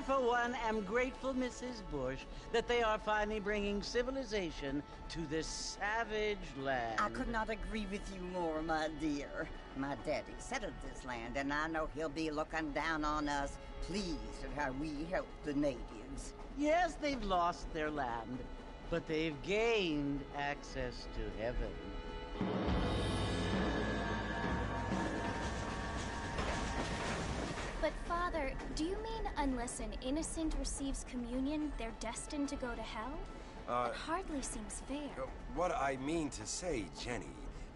for one, am grateful, Mrs. Bush, that they are finally bringing civilization to this savage land. I could not agree with you more, my dear. My daddy settled this land, and I know he'll be looking down on us, pleased at how we help the natives. Yes, they've lost their land, but they've gained access to heaven. But, Father, do you mean unless an innocent receives communion, they're destined to go to hell? That hardly seems fair. What I mean to say, Jenny,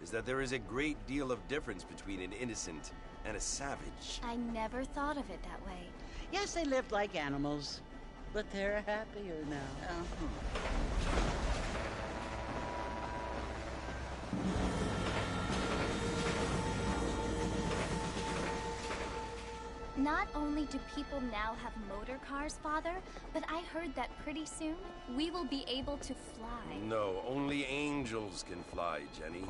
is that there is a great deal of difference between an innocent and a savage. I never thought of it that way. Yes, they lived like animals, but they're happier now. Not only do people now have motor cars, Father, but I heard that pretty soon we will be able to fly. No, only angels can fly, Jenny.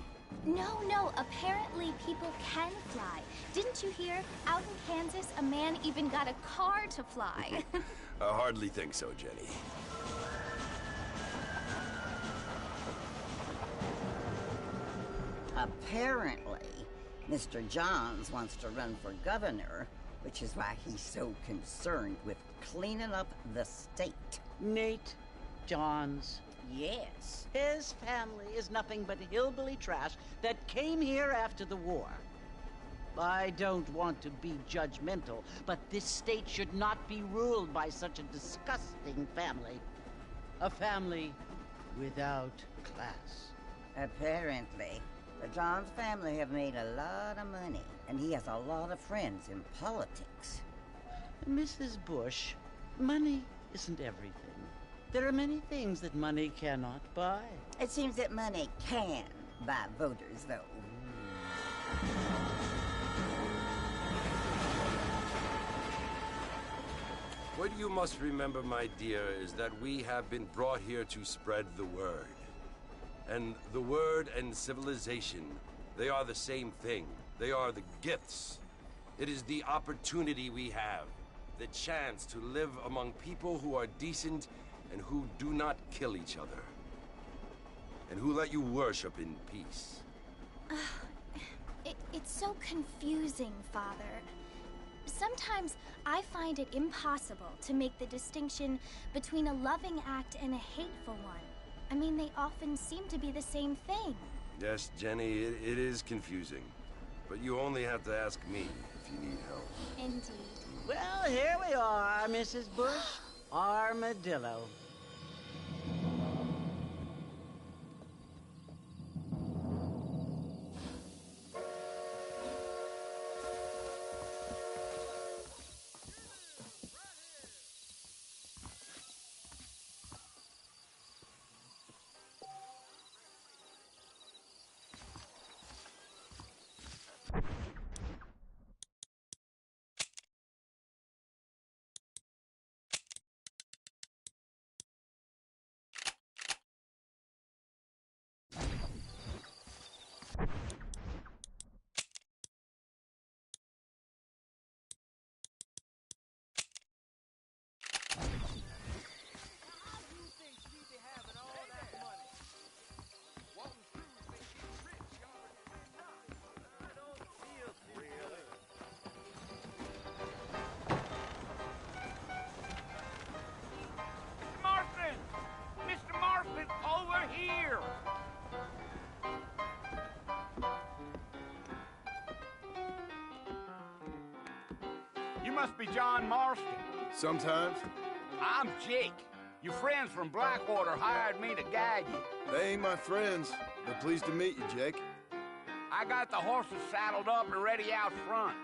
No, apparently people can fly. Didn't you hear? Out in Kansas, a man even got a car to fly. I hardly think so, Jenny. Apparently, Mr. Johns wants to run for governor, which is why he's so concerned with cleaning up the state. Nate Johns. Yes. His family is nothing but hillbilly trash that came here after the war. I don't want to be judgmental, but this state should not be ruled by such a disgusting family. A family without class. Apparently, the Johns family have made a lot of money, and he has a lot of friends in politics. Mrs. Bush, money isn't everything. There are many things that money cannot buy. It seems that money can buy voters, though. What you must remember, my dear, is that we have been brought here to spread the word. And the word and civilization, they are the same thing. They are the gifts. It is the opportunity we have, the chance to live among people who are decent and who do not kill each other, and who let you worship in peace. It's so confusing, Father. Sometimes I find it impossible to make the distinction between a loving act and a hateful one. I mean, they often seem to be the same thing. Yes, Jenny, it is confusing. But you only have to ask me if you need help. Indeed. Well, here we are, Mrs. Bush. Armadillo. You must be John Marston. Sometimes. I'm Jake. Your friends from Blackwater hired me to guide you. They ain't my friends, but pleased to meet you, Jake. I got the horses saddled up and ready out front.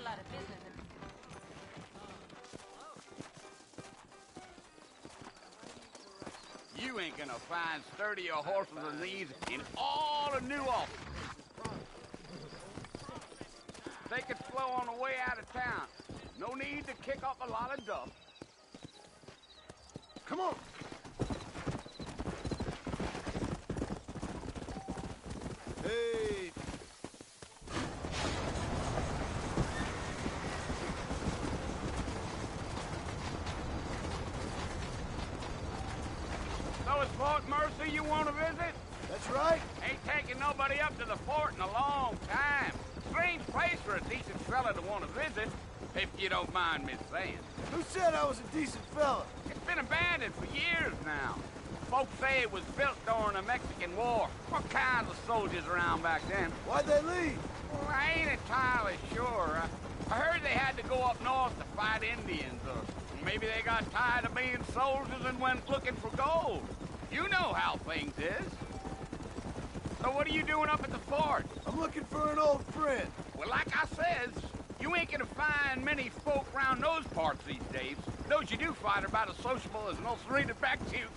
out of business. You ain't gonna find sturdier horses than these in all of New Orleans. Take it slow on the way out of town. No need to kick up a lot of dust. Come on. Hey. So it's Fort Mercy you want to visit? That's right. Ain't taking nobody up to the fort in a long time. Strange place for a decent fella to want to visit, if you don't mind me saying. Who said I was a decent fella? It's been abandoned for years now. Folks say it was built during the Mexican War. What kinds of soldiers around back then? Why'd they leave? Well, I ain't entirely sure. I heard they had to go up north to fight Indians, or maybe they got tired of being soldiers and went looking for gold. You know how things is. So what are you doing up at the fort? I'm looking for an old friend. Well, like I says, you ain't gonna find many folk around those parts these days. Those you do find are about as sociable as an old serrated back tooth.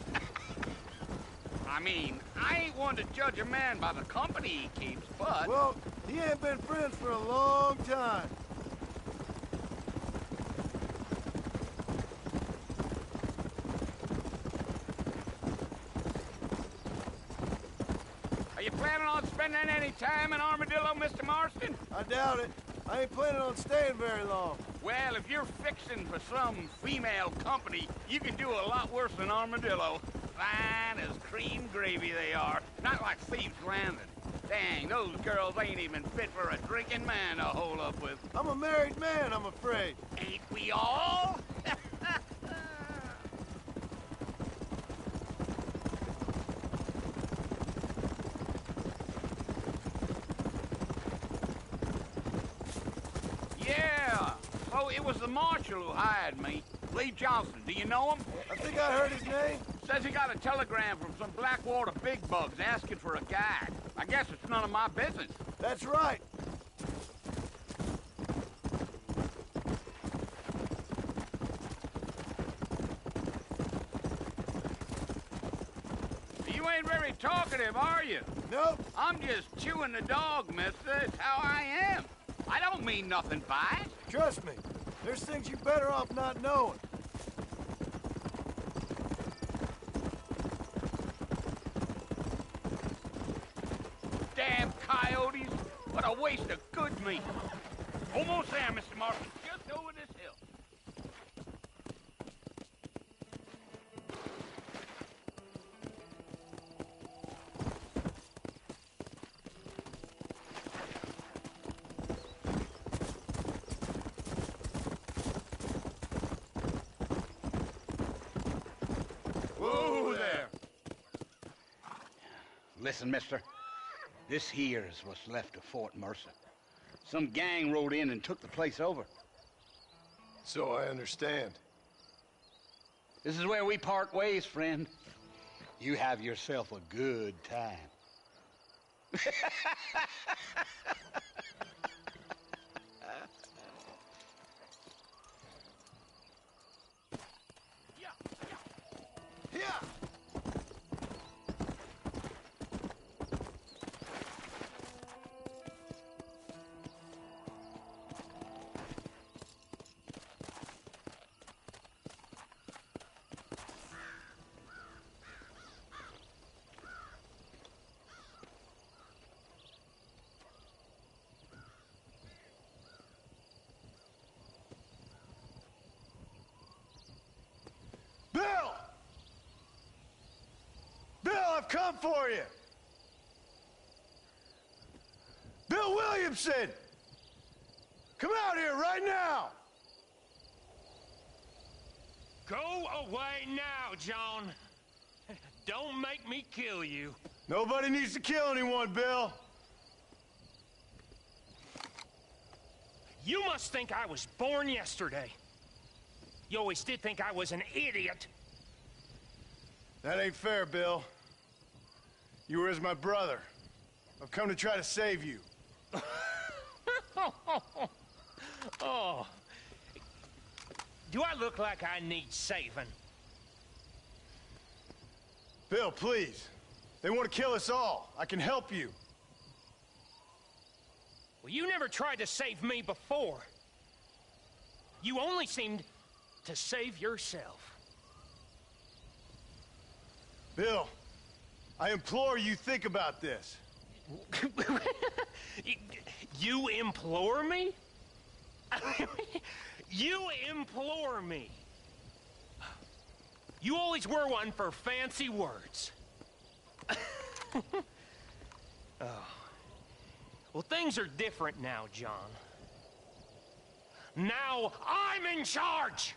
I mean, I ain't one to judge a man by the company he keeps, but... Well, he ain't been friends for a long time. Are you planning on spending any time in Armadillo, Mr. Marston? I doubt it. I ain't planning on staying very long. Well, if you're fixing for some female company, you can do a lot worse than Armadillo. Fine as cream gravy they are. Not like Thieves' Landing. Dang, those girls ain't even fit for a drinking man to hole up with. I'm a married man, I'm afraid. Ain't we all? Yeah, so it was the marshal who hired me. Lee Johnson, do you know him? I think I heard his name. Says he got a telegram from some Blackwater big bugs asking for a guide. I guess it's none of my business. That's right. You ain't very talkative, are you? Nope. I'm just chewing the dog, mister. It's how I am. I don't mean nothing by it. Trust me. There's things you better off not knowing. Damn coyotes. What a waste of good meat. Almost there, Mr. Martin. Just over this hill. Whoa there. Listen, mister. This here is what's left of Fort Mercer. Some gang rode in and took the place over. So I understand. This is where we part ways, friend. You have yourself a good time. Yeah. Bill! Bill, I've come for you! Bill Williamson! Come out here right now! Go away now, John. Don't make me kill you. Nobody needs to kill anyone, Bill. You must think I was born yesterday. You always did think I was an idiot. That ain't fair, Bill. You were as my brother. I've come to try to save you. Oh. Do I look like I need saving? Bill, please. They want to kill us all. I can help you. Well, you never tried to save me before. You only seemed to save yourself. Bill, I implore you think about this. You implore me? You implore me. You always were one for fancy words. Oh. Well, things are different now, John. Now I'm in charge!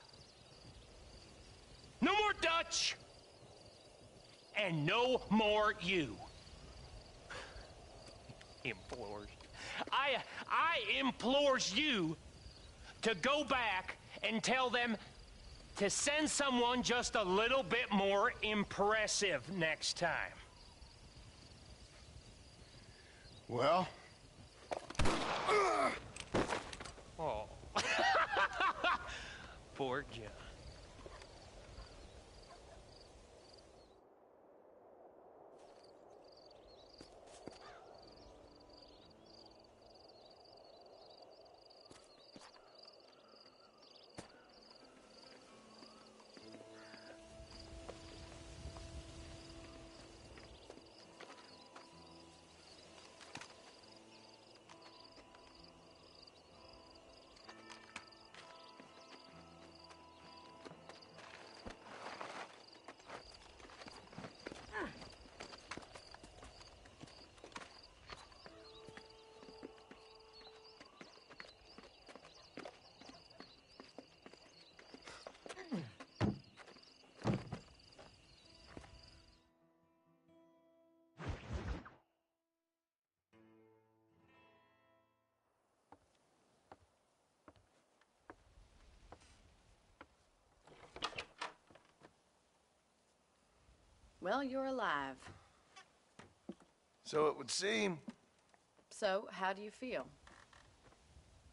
No more Dutch! And no more you. Implores. I implores you to go back and tell them to send someone just a little bit more impressive next time. Well? Oh. Poor John. Well, you're alive. So it would seem. So, how do you feel?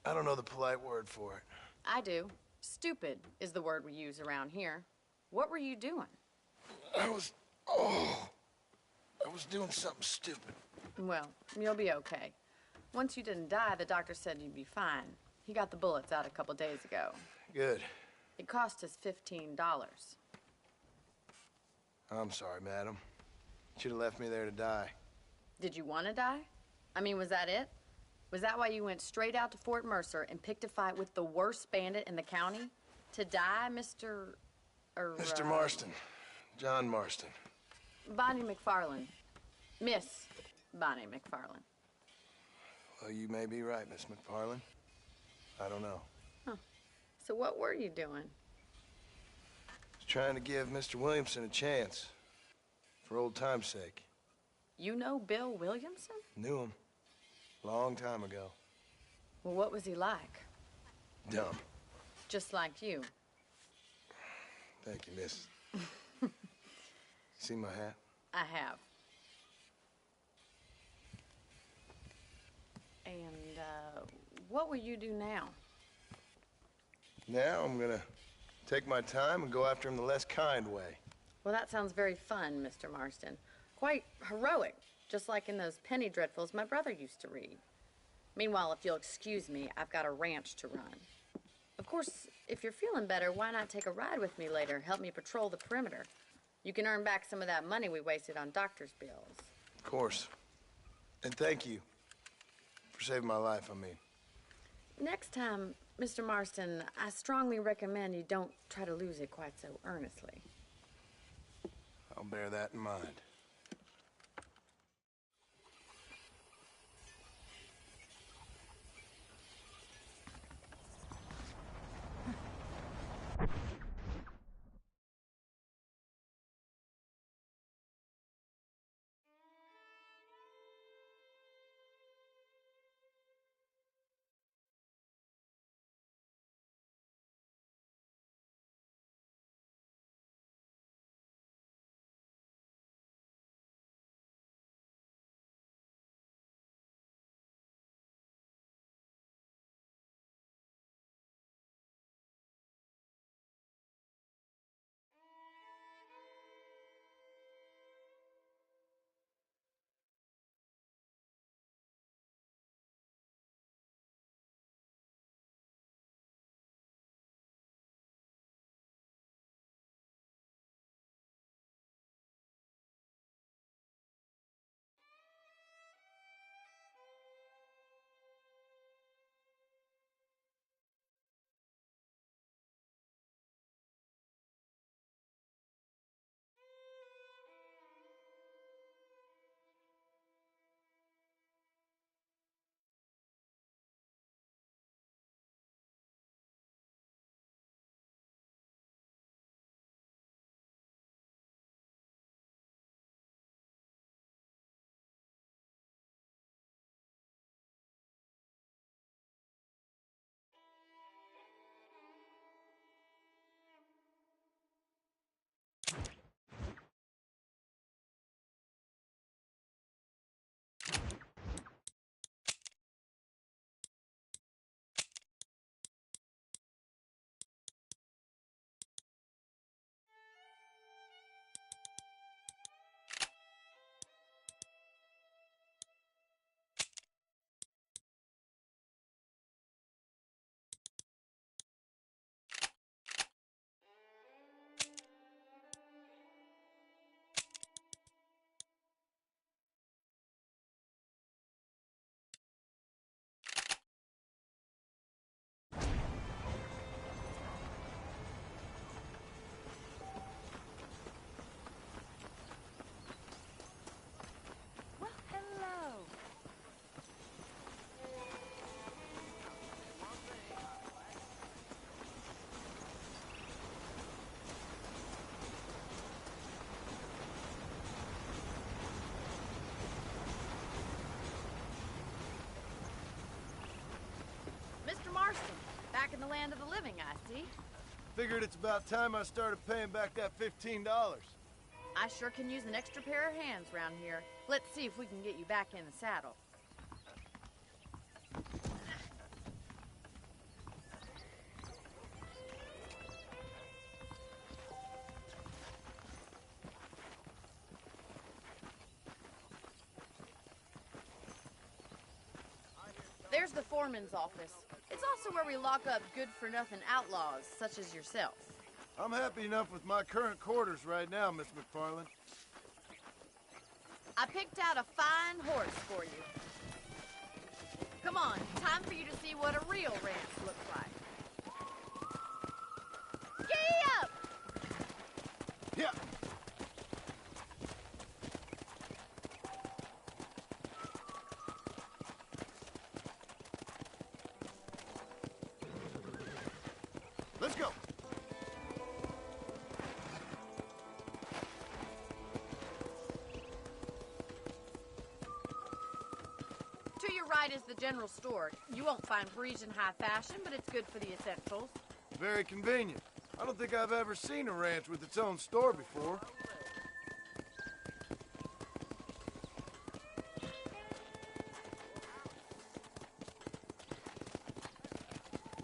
I don't know the polite word for it. I do. Stupid is the word we use around here. What were you doing? I was doing something stupid. Well, you'll be okay. Once you didn't die, the doctor said you'd be fine. He got the bullets out a couple days ago. Good. It cost us $15. I'm sorry, madam. Should have left me there to die. Did you want to die? I mean, was that it? Was that why you went straight out to Fort Mercer and picked a fight with the worst bandit in the county? To die, Mr. Mr. Marston. John Marston. Bonnie McFarland. Miss Bonnie McFarland. Well, you may be right, Miss McFarland. I don't know. Huh. So what were you doing? I was trying to give Mr. Williamson a chance. For old time's sake. You know Bill Williamson? Knew him. Long time ago. Well, what was he like? Dumb. Just like you. Thank you, miss. See my hat? I have. And, what will you do now? Now I'm gonna take my time and go after him the less kind way. Well, that sounds very fun, Mr. Marston. Quite heroic, just like in those penny dreadfuls my brother used to read. Meanwhile, if you'll excuse me, I've got a ranch to run. Of course, if you're feeling better, why not take a ride with me later? Help me patrol the perimeter. You can earn back some of that money we wasted on doctor's bills. Of course. And thank you for saving my life, I mean. Next time, Mr. Marston, I strongly recommend you don't try to lose it quite so earnestly. I'll bear that in mind. back in the land of the living, I see. Figured it's about time I started paying back that $15. I sure can use an extra pair of hands around here. Let's see if we can get you back in the saddle. There's the foreman's office. It's also where we lock up good-for-nothing outlaws, such as yourself. I'm happy enough with my current quarters right now, Miss McFarland. I picked out a fine horse for you. Come on, time for you to see what a real ranch looks like. Giddy up! Yeah. Let's go. To your right is the general store. You won't find Parisian high fashion, but it's good for the essentials. Very convenient. I don't think I've ever seen a ranch with its own store before.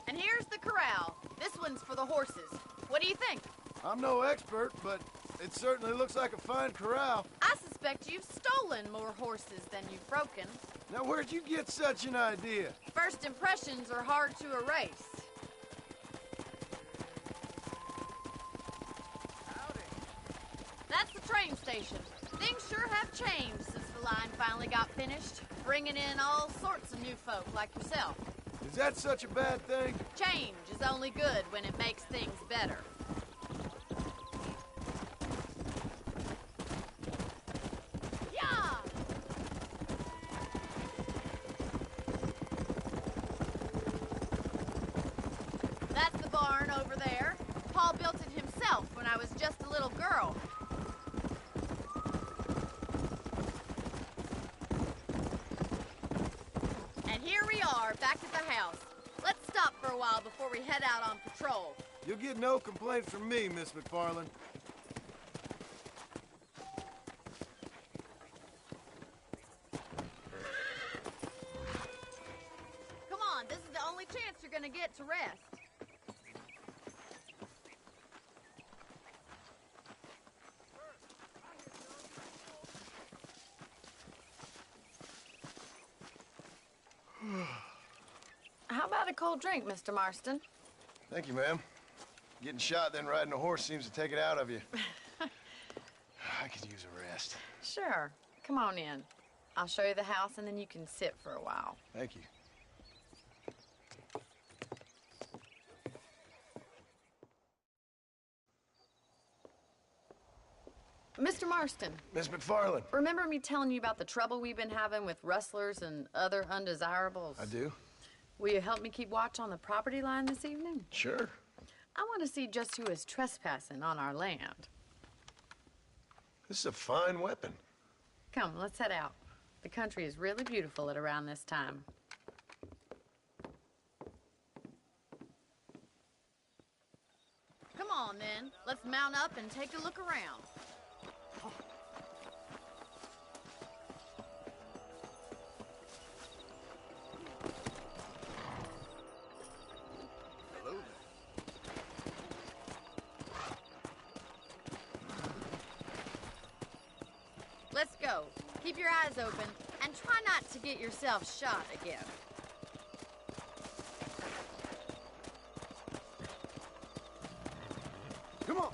And here's the corral. This one's for the horses. What do you think? I'm no expert, but it certainly looks like a fine corral. I suspect you've stolen more horses than you've broken. Now, where'd you get such an idea? First impressions are hard to erase. Howdy. That's the train station. Things sure have changed since the line finally got finished, bringing in all sorts of new folk like yourself. Is that such a bad thing? Change is only good when it makes things better. Yeah! That's the barn over there. Paul built it himself when I was just a little girl. And here we are, back at the house. Let's stop for a while before we head out on patrol. You'll get no complaints from me, Miss McFarland. Come on, this is the only chance you're gonna get to rest. How about a cold drink, Mr. Marston? Thank you, ma'am. Getting shot, then riding a horse seems to take it out of you. I could use a rest. Sure. Come on in. I'll show you the house, and then you can sit for a while. Thank you. Mr. Marston, Miss McFarland. remember me telling you about the trouble we've been having with rustlers and other undesirables? I do? Will you help me keep watch on the property line this evening? Sure. I want to see just who is trespassing on our land. This is a fine weapon. Come, let's head out. The country is really beautiful at around this time. Come on, then. Let's mount up and take a look around. Hello Let's go. Keep your eyes open and try not to get yourself shot again. Come on.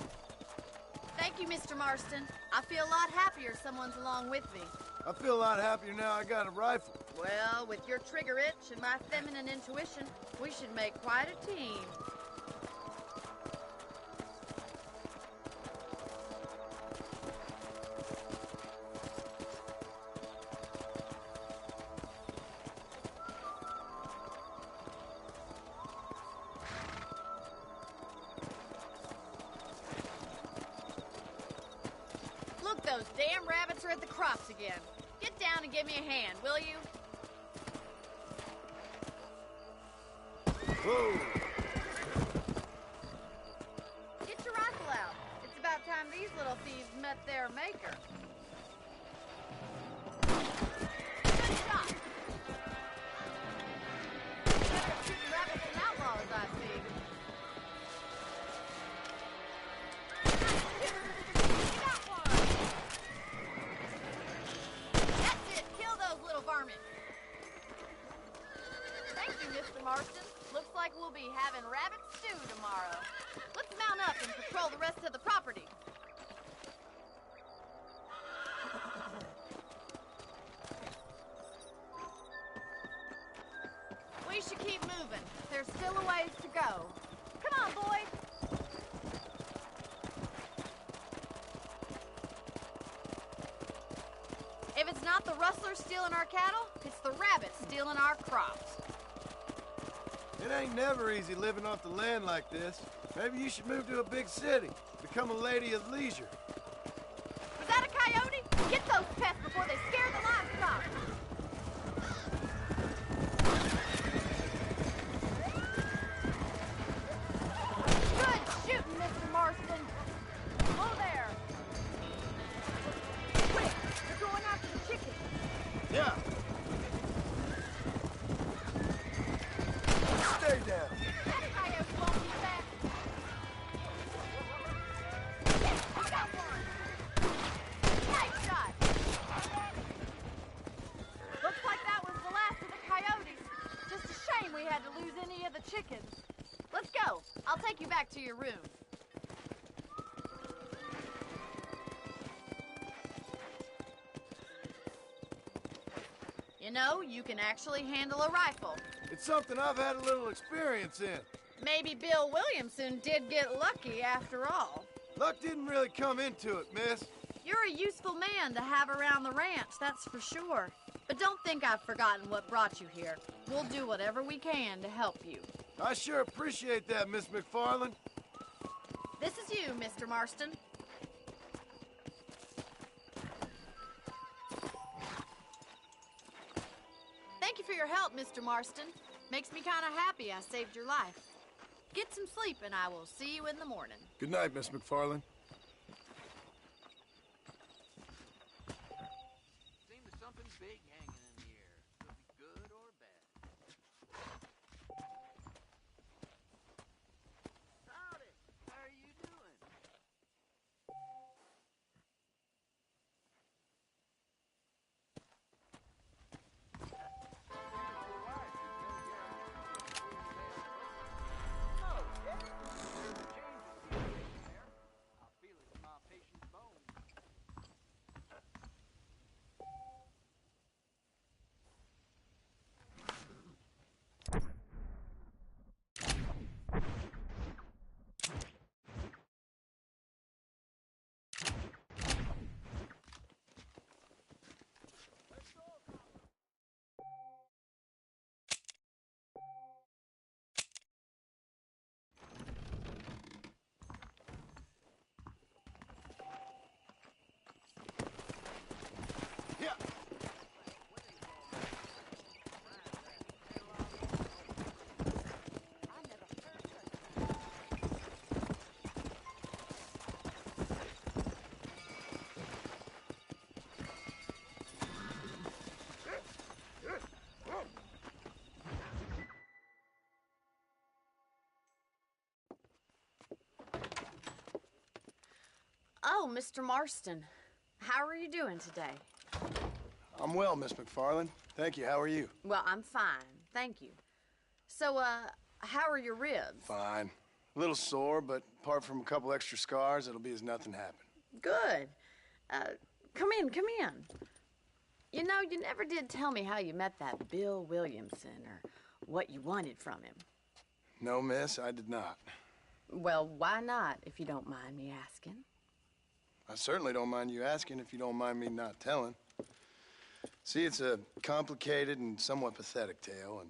Thank you, Mr. Marston. I feel a lot happier someone's along with me. I feel a lot happier now I got a rifle. Well, with your trigger itch and my feminine intuition, we should make quite a team. Look, those damn rabbits are at the crops again. Get down and give me a hand, will you? Whoa. these little thieves met their maker. Good shot. Better shooting rabbits and outlaws, I see. You got one. That's it. Kill those little varmints. Thank you, Mr. Marston. Looks like we'll be having rabbit stew tomorrow. Let's mount up and patrol the rest of the property. We should keep moving. There's still a ways to go. Come on, boys. If it's not the rustlers stealing our cattle, it's the rabbits stealing our crops. It ain't never easy living off the land like this. Maybe you should move to a big city. Become a lady of leisure. Was that a coyote? Get those pests before they scare the livestock. Good shooting, Mr. Marston. Whoa there. Quick, they're going after the chickens. Yeah. Stay down. That coyote won't be back. You got one. Nice shot. Looks like that was the last of the coyotes. Just a shame we had to lose any of the chickens. Let's go. I'll take you back to your room. You know, you can actually handle a rifle. It's something I've had a little experience in. Maybe Bill Williamson did get lucky after all. Luck didn't really come into it, miss. You're a useful man to have around the ranch, that's for sure. But don't think I've forgotten what brought you here. We'll do whatever we can to help you. I sure appreciate that, Miss McFarland. This is you, Mr. Marston. Thank you for your help, Mr. Marston. Makes me kind of happy I saved your life. Get some sleep and I will see you in the morning. Good night, Miss McFarland. Seems there's something big hanging in the air. Could be good or bad. Howdy. How are you doing? Oh, Mr. Marston. How are you doing today? I'm well, Miss McFarland. Thank you. How are you? Well, I'm fine. Thank you. So, how are your ribs? Fine. A little sore, but apart from a couple extra scars, it'll be as nothing happened. Good. Come in, come in. You know, you never did tell me how you met that Bill Williamson or what you wanted from him. No, miss, I did not. Well, why not, if you don't mind me asking? I certainly don't mind you asking if you don't mind me not telling. See, it's a complicated and somewhat pathetic tale, and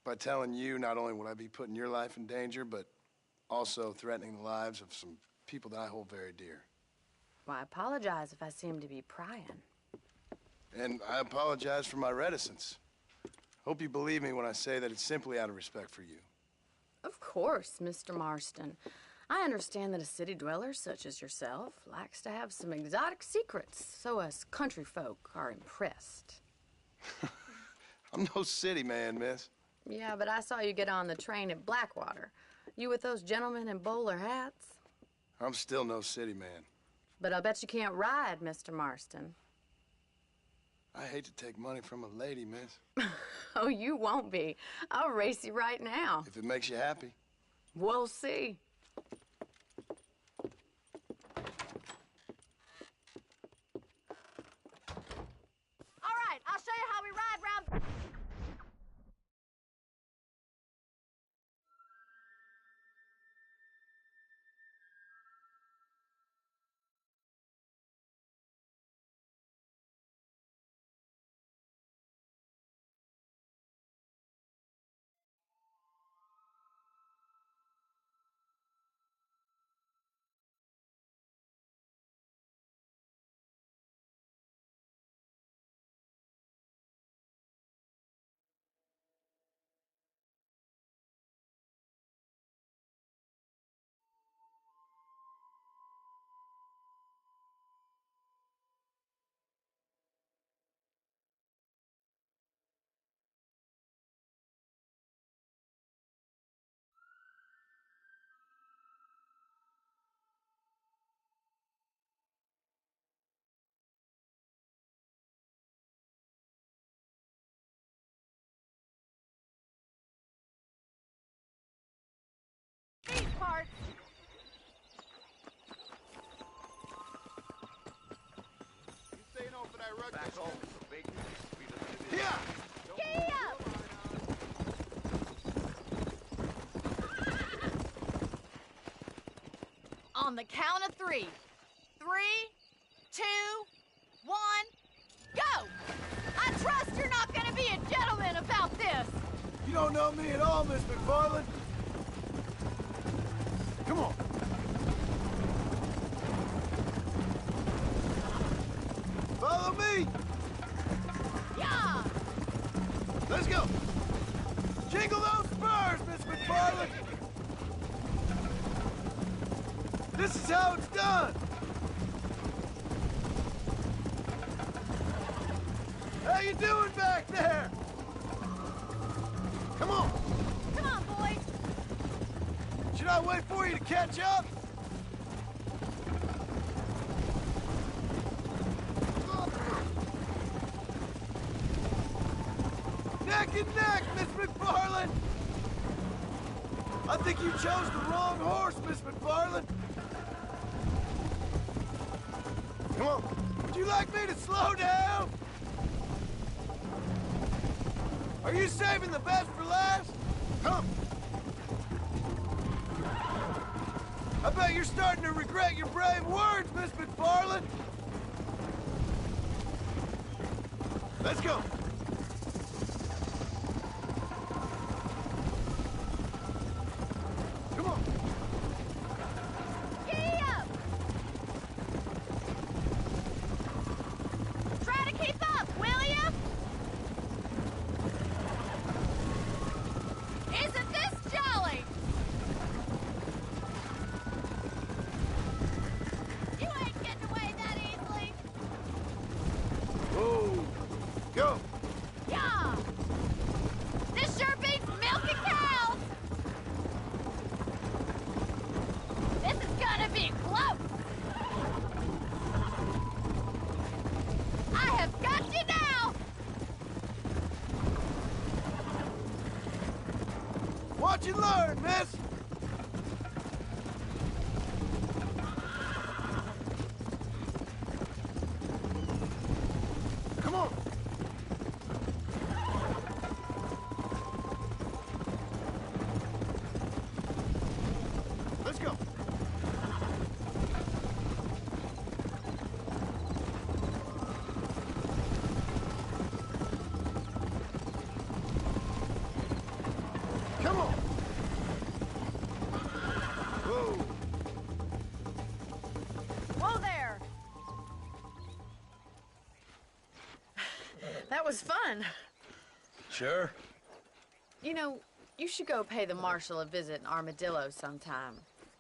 by telling you, not only would I be putting your life in danger, but also threatening the lives of some people that I hold very dear. Well, I apologize if I seem to be prying. And I apologize for my reticence. Hope you believe me when I say that it's simply out of respect for you. Of course, Mr. Marston. I understand that a city dweller such as yourself likes to have some exotic secrets, so us country folk are impressed. I'm no city man, miss. Yeah, but I saw you get on the train at Blackwater. You with those gentlemen in bowler hats? I'm still no city man. But I bet you can't ride, Mr. Marston. I hate to take money from a lady, miss. Oh, you won't be. I'll race you right now. If it makes you happy. We'll see. All right, I'll show you how we ride round. These parts. You staying on for that rugby? Back home, the big Yeah! Giddy up! On the count of 3. 3, 2, 1, go! I trust you're not gonna be a gentleman about this. You don't know me at all, Miss McFarland. Come on. Follow me. Yeah! Let's go. Jingle those spurs, Miss McFarland. This is how it's done. How you doing back there? Come on. Come on, boys. Should I wait for you to catch up? Neck and neck, Miss McFarland! I think you chose the wrong horse, Miss McFarland. Come on. Would you like me to slow down? Are you saving the best for last? Come. I bet you're starting to regret your brave words, Miss McFarland. Let's go. Come on. Giddy up! Try to keep up, will ya? Isn't this jolly? You ain't getting away that easily. Whoa. Go. Yeah! This sure beats milking cows! This is gonna be close! I have got you now! Watch and learn, miss. Come on. Let's go. Come on. Whoa. Whoa there! That was fun. Sure. You know, you should go pay the marshal a visit in Armadillo sometime.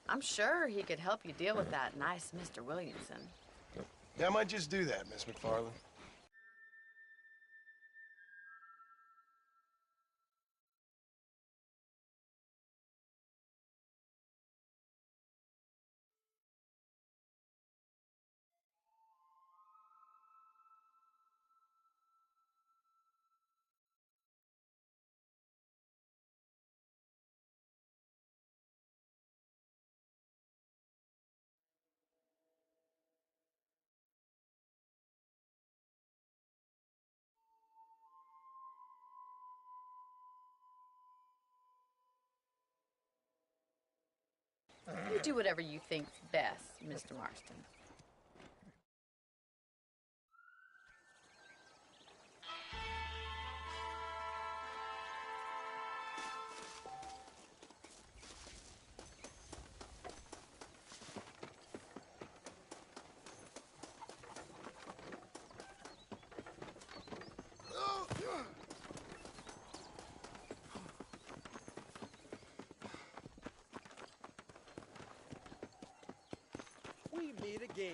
I'm sure he could help you deal with that nice Mr. Williamson. Yeah, I might just do that, Miss McFarland. You do whatever you think's best, Mr. Marston. We meet again.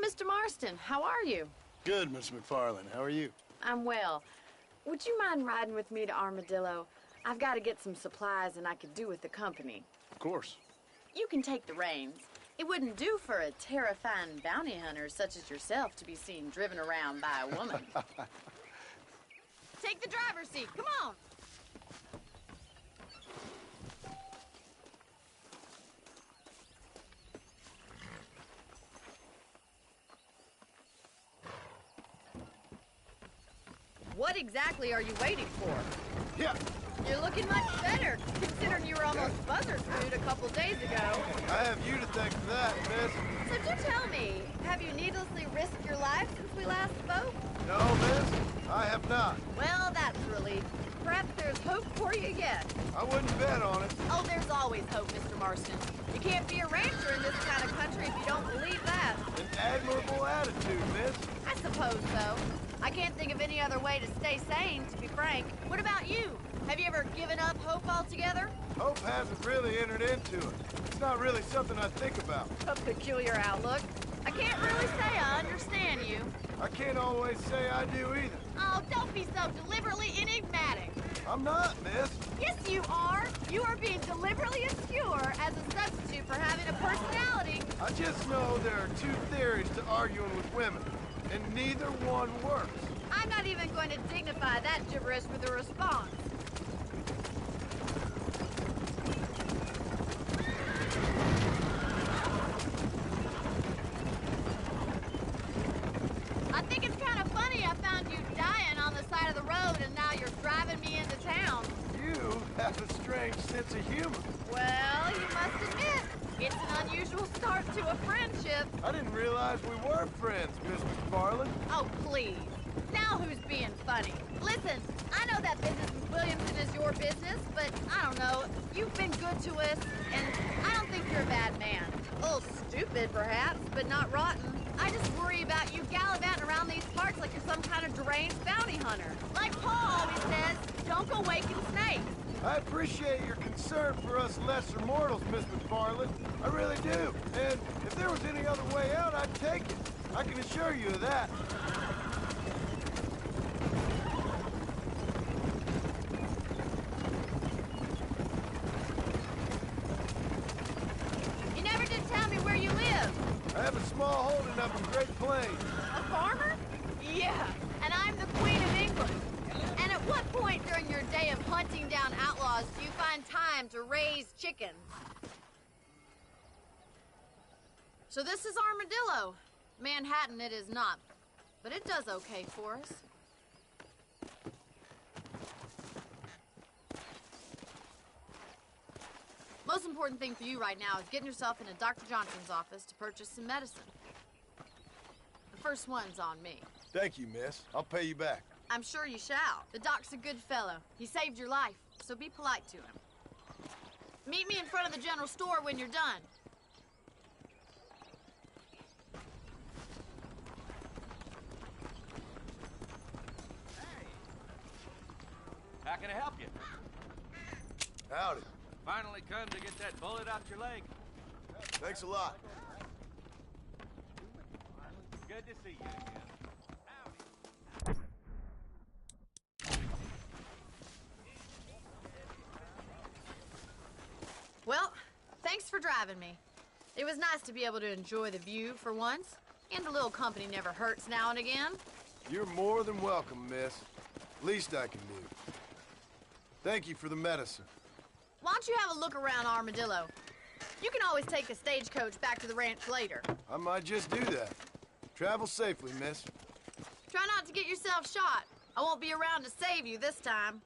Mr. Marston, how are you? Good, Miss McFarland. How are you? I'm well. Would you mind riding with me to Armadillo? I've got to get some supplies and I could do with the company. Of course. You can take the reins. It wouldn't do for a terrifying bounty hunter such as yourself to be seen driven around by a woman. Take the driver's seat. Come on. What exactly are you waiting for? Yeah. You're looking much better, considering you were almost buzzard food a couple days ago. I have you to thank for that, miss. So do tell me, have you needlessly risked your life since we last spoke? No, miss, I have not. Well, that's a relief. Perhaps there's hope for you yet. I wouldn't bet on it. Oh, there's always hope, Mr. Marston. You can't be a rancher in this kind of country if you don't believe that. An admirable attitude, miss. I suppose so. I can't think of any other way to stay sane, to be frank. What about you? Have you ever given up hope altogether? Hope hasn't really entered into it. It's not really something I think about. A peculiar outlook. I can't really say I understand you. I can't always say I do either. Oh, don't be so deliberately enigmatic. I'm not, miss. Yes, you are. You are being deliberately obscure as a substitute for having a personality. I just know there are two theories to arguing with women, and neither one works. I'm not even going to dignify that gibberish with a response. I think it's kind of funny I found you dying on the side of the road and now you're driving me into town. You have a strange sense of humor. Well, you must admit, it's an unusual start to a friendship. I didn't realize we were friends, Miss McFarland. Oh, please. Now who's being funny? Listen, I know that business with Williamson is your business, but I don't know. You've been good to us, and I don't think you're a bad man. A little stupid, perhaps, but not rotten. I just worry about you gallivanting around these parts like you're some kind of deranged bounty hunter. Like Paul always says, don't go waking snakes. I appreciate your concern for us lesser mortals, Miss McFarland. I really do. And if there was any other way out, I'd take it. I can assure you of that. You never did tell me where you live. I have a small holding up in Great Plains. A farmer? Yeah, and I'm the Queen of England. And at what point during your day of hunting down outlaws do you find time to raise chickens? So this is Armadillo. Manhattan it is not, but it does okay for us. Most important thing for you right now is getting yourself into Dr. Johnson's office to purchase some medicine. The first one's on me. Thank you, miss. I'll pay you back. I'm sure you shall. The doc's a good fellow. He saved your life, so be polite to him. Meet me in front of the general store when you're done. How can I help you? Howdy. Finally come to get that bullet out your leg. Thanks a lot. Good to see you again. Well, thanks for driving me. It was nice to be able to enjoy the view for once, and a little company never hurts now and again. You're more than welcome, miss. Least I can do. Thank you for the medicine. Why don't you have a look around Armadillo? You can always take a stagecoach back to the ranch later. I might just do that. Travel safely, miss. Try not to get yourself shot. I won't be around to save you this time.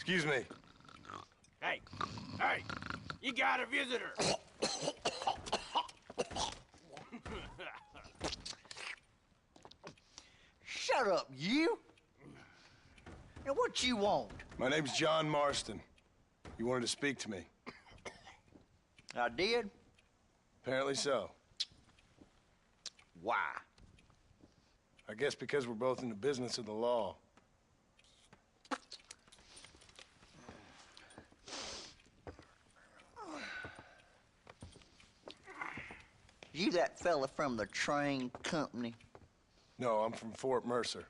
Excuse me. Hey, hey, you got a visitor. Shut up, you! Now, what you want? My name's John Marston. You wanted to speak to me. I did? Apparently so. Why? I guess because we're both in the business of the law. You that fella from the train company? No, I'm from Fort Mercer.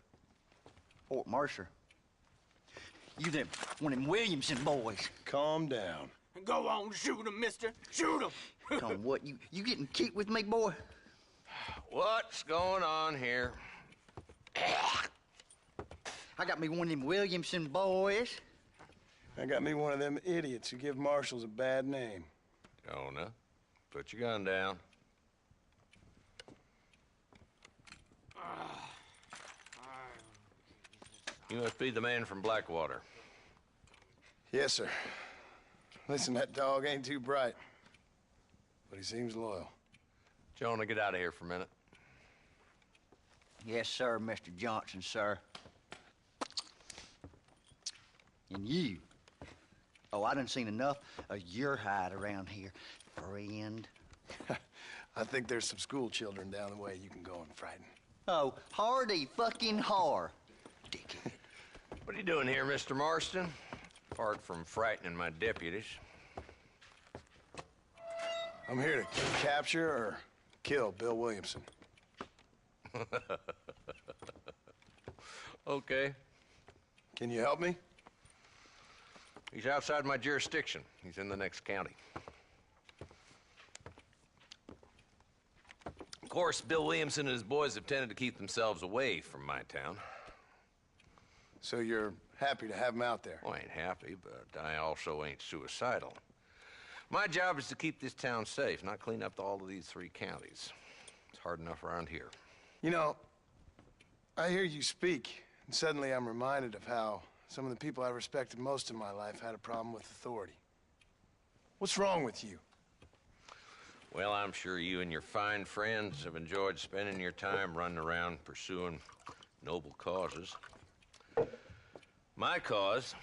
Fort Mercer? You them one of them Williamson boys. Calm down. Go on, shoot him, mister. Shoot him. Come on, what? You getting cute with me, boy? What's going on here? I got me one of them Williamson boys. I got me one of them idiots who give marshals a bad name. Jonah, put your gun down. You must be the man from Blackwater. Yes, sir. Listen, that dog ain't too bright, but he seems loyal. Jonah, get out of here for a minute. Yes, sir, Mr. Johnson, sir. And you. Oh, I done seen enough of your hide around here, friend. I think there's some school children down the way you can go and frighten. Oh, hardy fucking har. Dickhead. What are you doing here, Mr. Marston? Apart from frightening my deputies. I'm here to capture or kill Bill Williamson. Okay. Can you help me? He's outside my jurisdiction. He's in the next county. Of course, Bill Williamson and his boys have tended to keep themselves away from my town. So you're happy to have him out there? Well, I ain't happy, but I also ain't suicidal. My job is to keep this town safe, not clean up all of these 3 counties. It's hard enough around here. You know, I hear you speak, and suddenly I'm reminded of how some of the people I respected most in my life had a problem with authority. What's wrong with you? Well, I'm sure you and your fine friends have enjoyed spending your time running around pursuing noble causes. My cause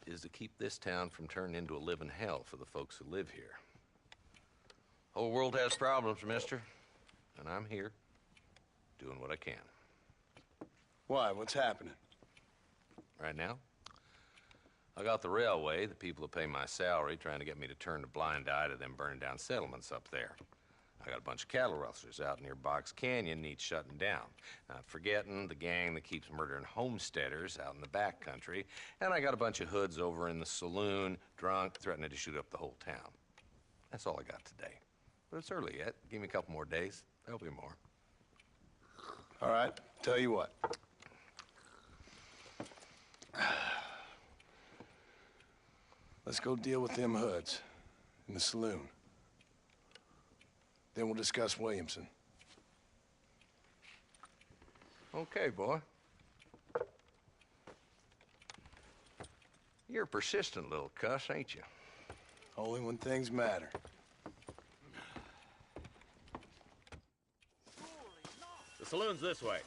is to keep this town from turning into a living hell for the folks who live here. Whole world has problems, mister, and I'm here doing what I can. Why? What's happening? Right now, I got the railway, the people who pay my salary, trying to get me to turn a blind eye to them burning down settlements up there. I got a bunch of cattle rustlers out near Box Canyon needs shutting down. Not forgetting the gang that keeps murdering homesteaders out in the back country. And I got a bunch of hoods over in the saloon, drunk, threatening to shoot up the whole town. That's all I got today. But it's early yet. Give me a couple more days. There'll be more. All right, tell you what. Let's go deal with them hoods in the saloon. Then we'll discuss Williamson. Okay, boy. You're a persistent little cuss, ain't you? Only when things matter. The saloon's this way.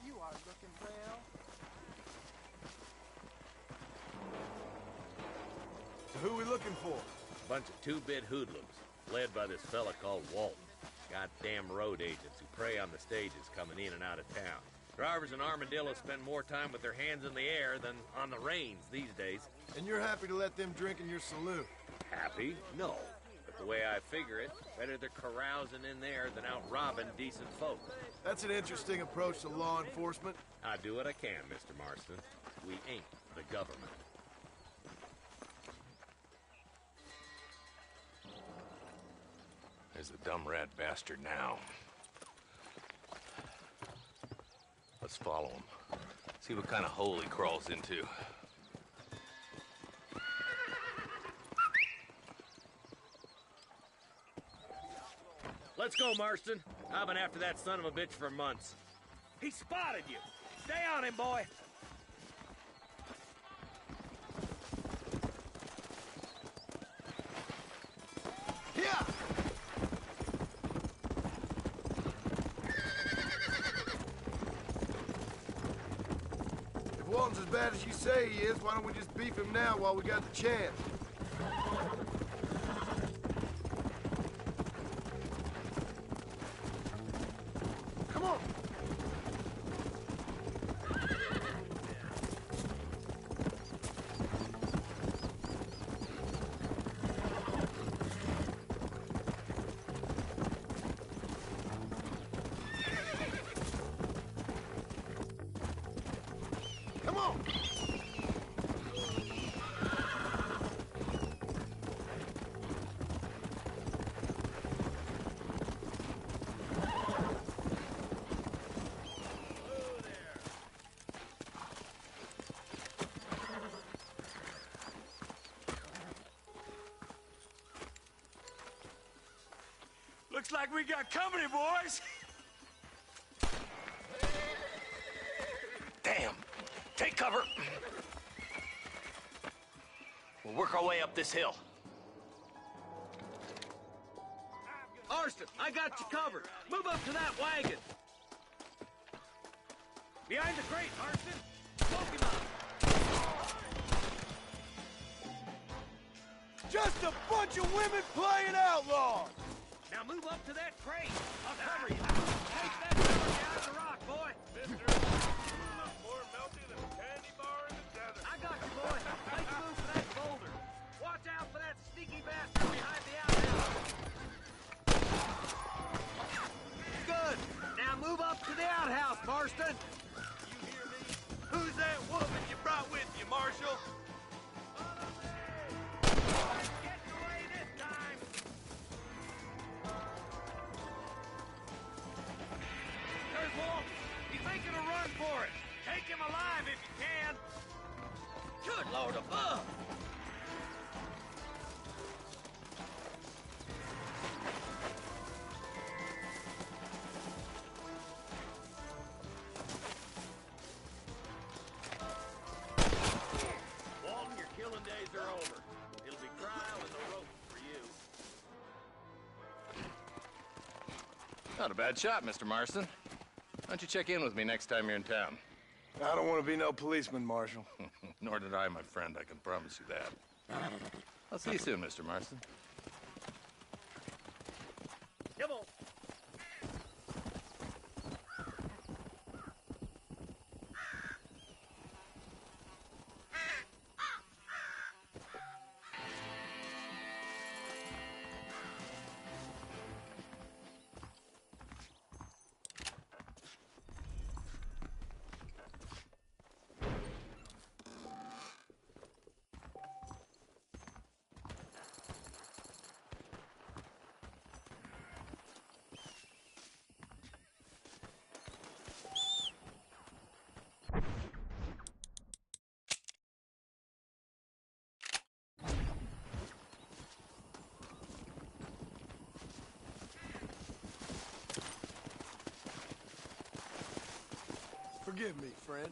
You are looking well. So who we looking for? A bunch of two-bit hoodlums, led by this fella called Walton. Goddamn road agents who prey on the stages coming in and out of town. Drivers in Armadillo spend more time with their hands in the air than on the reins these days. And you're happy to let them drink in your saloon? Happy? No. But the way I figure it, better they're carousing in there than out robbing decent folk. That's an interesting approach to law enforcement. I do what I can, Mr. Marston. We ain't the government. There's the dumb rat bastard now. Let's follow him. See what kind of hole he crawls into. Let's go, Marston. I've been after that son of a bitch for months. He spotted you. Stay on him, boy. bad as you say he is, why don't we just beef him now while we got the chance? Come on! Come on! Looks like we got company, boys. Damn. Take cover. We'll work our way up this hill. Marston, I got you covered. Move up to that wagon. Behind the crate, Marston. Smoke him out. Just a bunch of women playing outlaws! Now move up to that crate. I'll cover you. Take that cover behind the rock, boy. Mister, more melty than a candy bar in the desert. I got you, boy. Make a move for that boulder. Watch out for that sneaky bastard behind the outhouse. Good. Now move up to the outhouse, Marston. You hear me? Who's that woman you brought with you, Marshal? Getting away this time. There's Walt. He's making a run for it. Take him alive if you can. Good Lord above. Walton, your killing days are over. It'll be trial and the rope for you. Not a bad shot, Mr. Marston. Why don't you check in with me next time you're in town? I don't want to be no policeman, Marshal. Nor did I, my friend. I can promise you that. I'll see you soon, Mr. Marston. Come on. Forgive me, friend.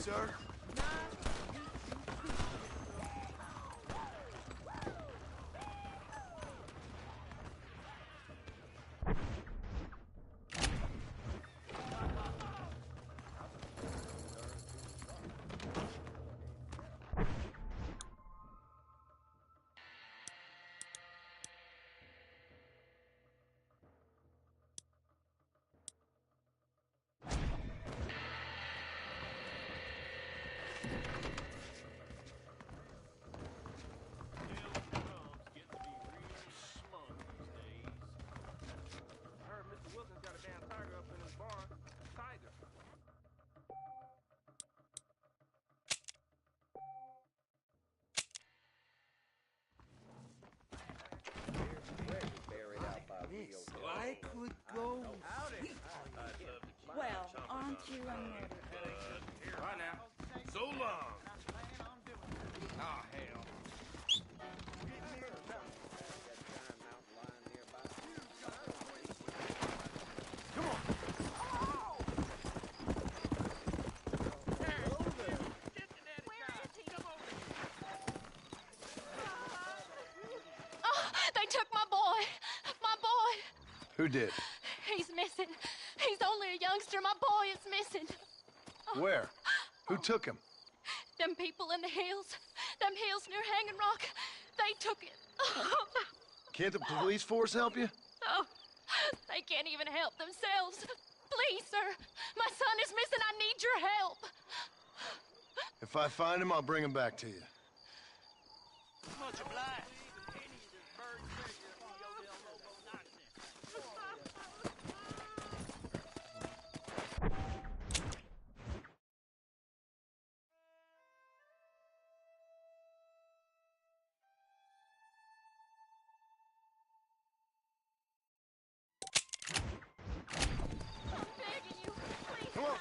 sir. Likely goes. Well, aren't you a Right now. So long. Oh, hell. Come on. Oh, they took my boy. My boy. Who did? He's missing. He's only a youngster. My boy is missing. Where? Who took him? Them people in the hills. Them hills near Hanging Rock. They took it. Can't the police force help you? Oh, they can't even help themselves. Please, sir. My son is missing. I need your help. If I find him, I'll bring him back to you. Much obliged. I'm begging you. Please. Come on.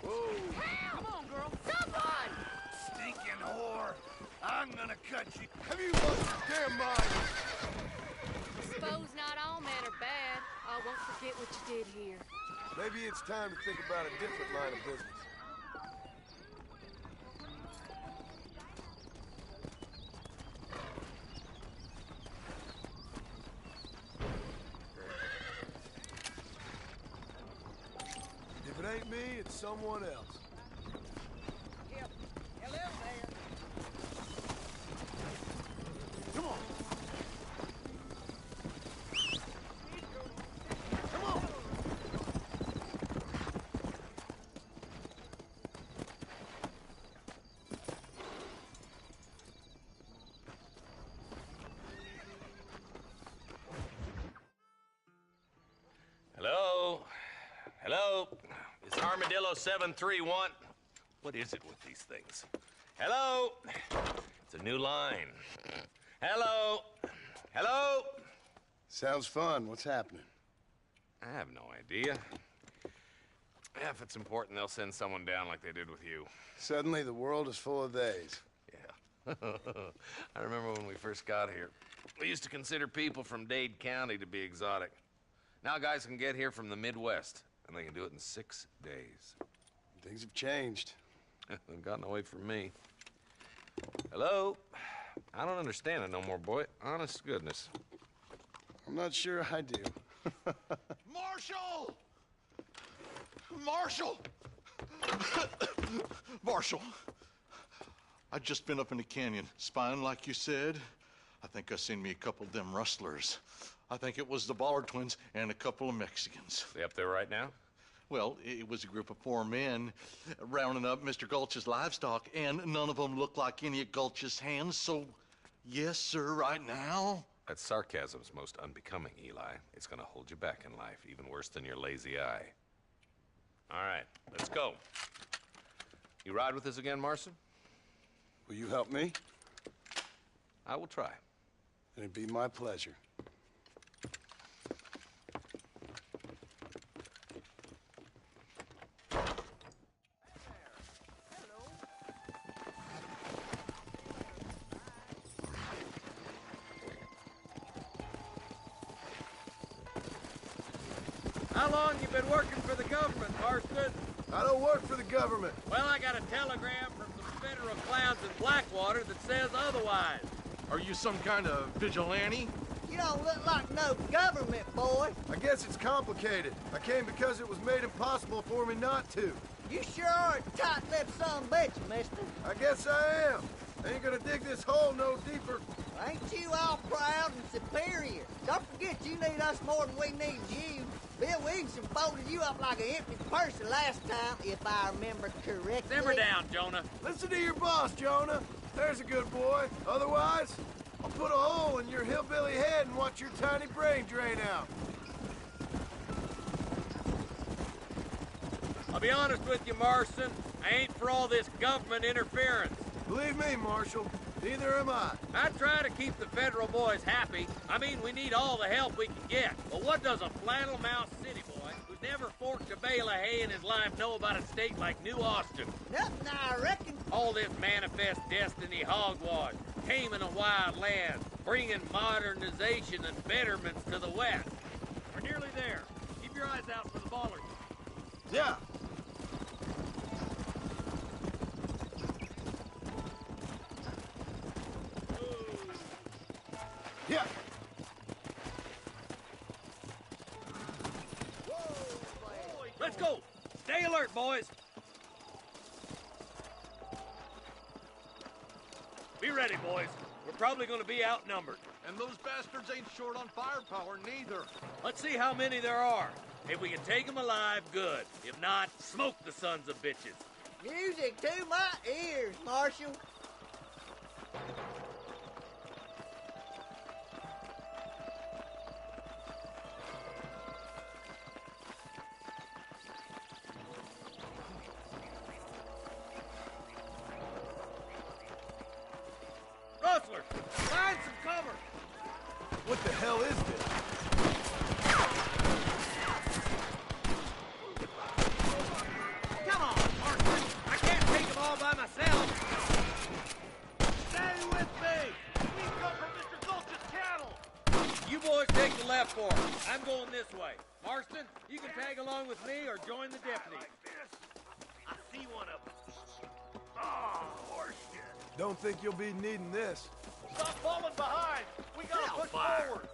Whoa. Come on, girl. Someone! Stinking whore. I'm gonna cut you. Have you lost your damn mind? Suppose not all men are bad. I won't forget what you did here. Maybe it's time to think about a different line of business. If it ain't me, it's someone else. Yep. Hello there. Come on. Come on. Hello? Hello? It's Armadillo 731. What is it with these things? Hello? It's a new line. Hello? Hello? Sounds fun. What's happening? I have no idea. Yeah, if it's important, they'll send someone down like they did with you. Suddenly, the world is full of theys. Yeah. I remember when we first got here. We used to consider people from Dade County to be exotic. Now guys can get here from the Midwest, and they can do it in 6 days. Things have changed. They've gotten away from me. Hello? I don't understand it no more, boy. Honest goodness. I'm not sure I do. Marshal! Marshal! Marshal! I just been up in the canyon, spying like you said. I think I seen me a couple of them rustlers. I think it was the Ballard twins and a couple of Mexicans. They up there right now? Well, it was a group of 4 men rounding up Mr. Gulch's livestock, and none of them looked like any of Gulch's hands, so yes, sir, right now. That sarcasm's most unbecoming, Eli. It's gonna hold you back in life, even worse than your lazy eye. All right, let's go. You ride with us again, Marson? Will you help me? I will try. It'd be my pleasure. How long you been working for the government, Marston? I don't work for the government. Well, I got a telegram from some federal clowns in Blackwater that says otherwise. Are you some kind of vigilante? You don't look like no government boy. I guess it's complicated. I came because it was made impossible for me not to. You sure are a tight-lipped son of a bitch, mister. I guess I am. I ain't gonna dig this hole no deeper. Ain't you all proud and superior? Don't forget you need us more than we need you. Bill Williamson folded you up like an empty person last time, if I remember correctly. Simmer down, Jonah. Listen to your boss, Jonah. There's a good boy. Otherwise, I'll put a hole in your hillbilly head and watch your tiny brain drain out. I'll be honest with you, Marston. I ain't for all this government interference. Believe me, Marshal, neither am I. I try to keep the federal boys happy. I mean, we need all the help we can get. But what does a flannel-mouthed city boy who's never forked a bale of hay in his life know about a state like New Austin? Nothing, I reckon. All this manifest destiny hogwash, taming a wild land, bringing modernization and betterments to the West. We're nearly there. Keep your eyes out for the Ballards. Yeah. Yeah. Let's go. Stay alert, boys. Be ready, boys. We're probably going to be outnumbered. And those bastards ain't short on firepower, neither. Let's see how many there are. If we can take them alive, good. If not, smoke the sons of bitches. Music to my ears, Marshal. Rustlers, find some cover. What the hell is this? Come on, Like this. I see one of them. Oh, horse shit. Don't think you'll be needing this. Stop falling behind. We gotta push forward.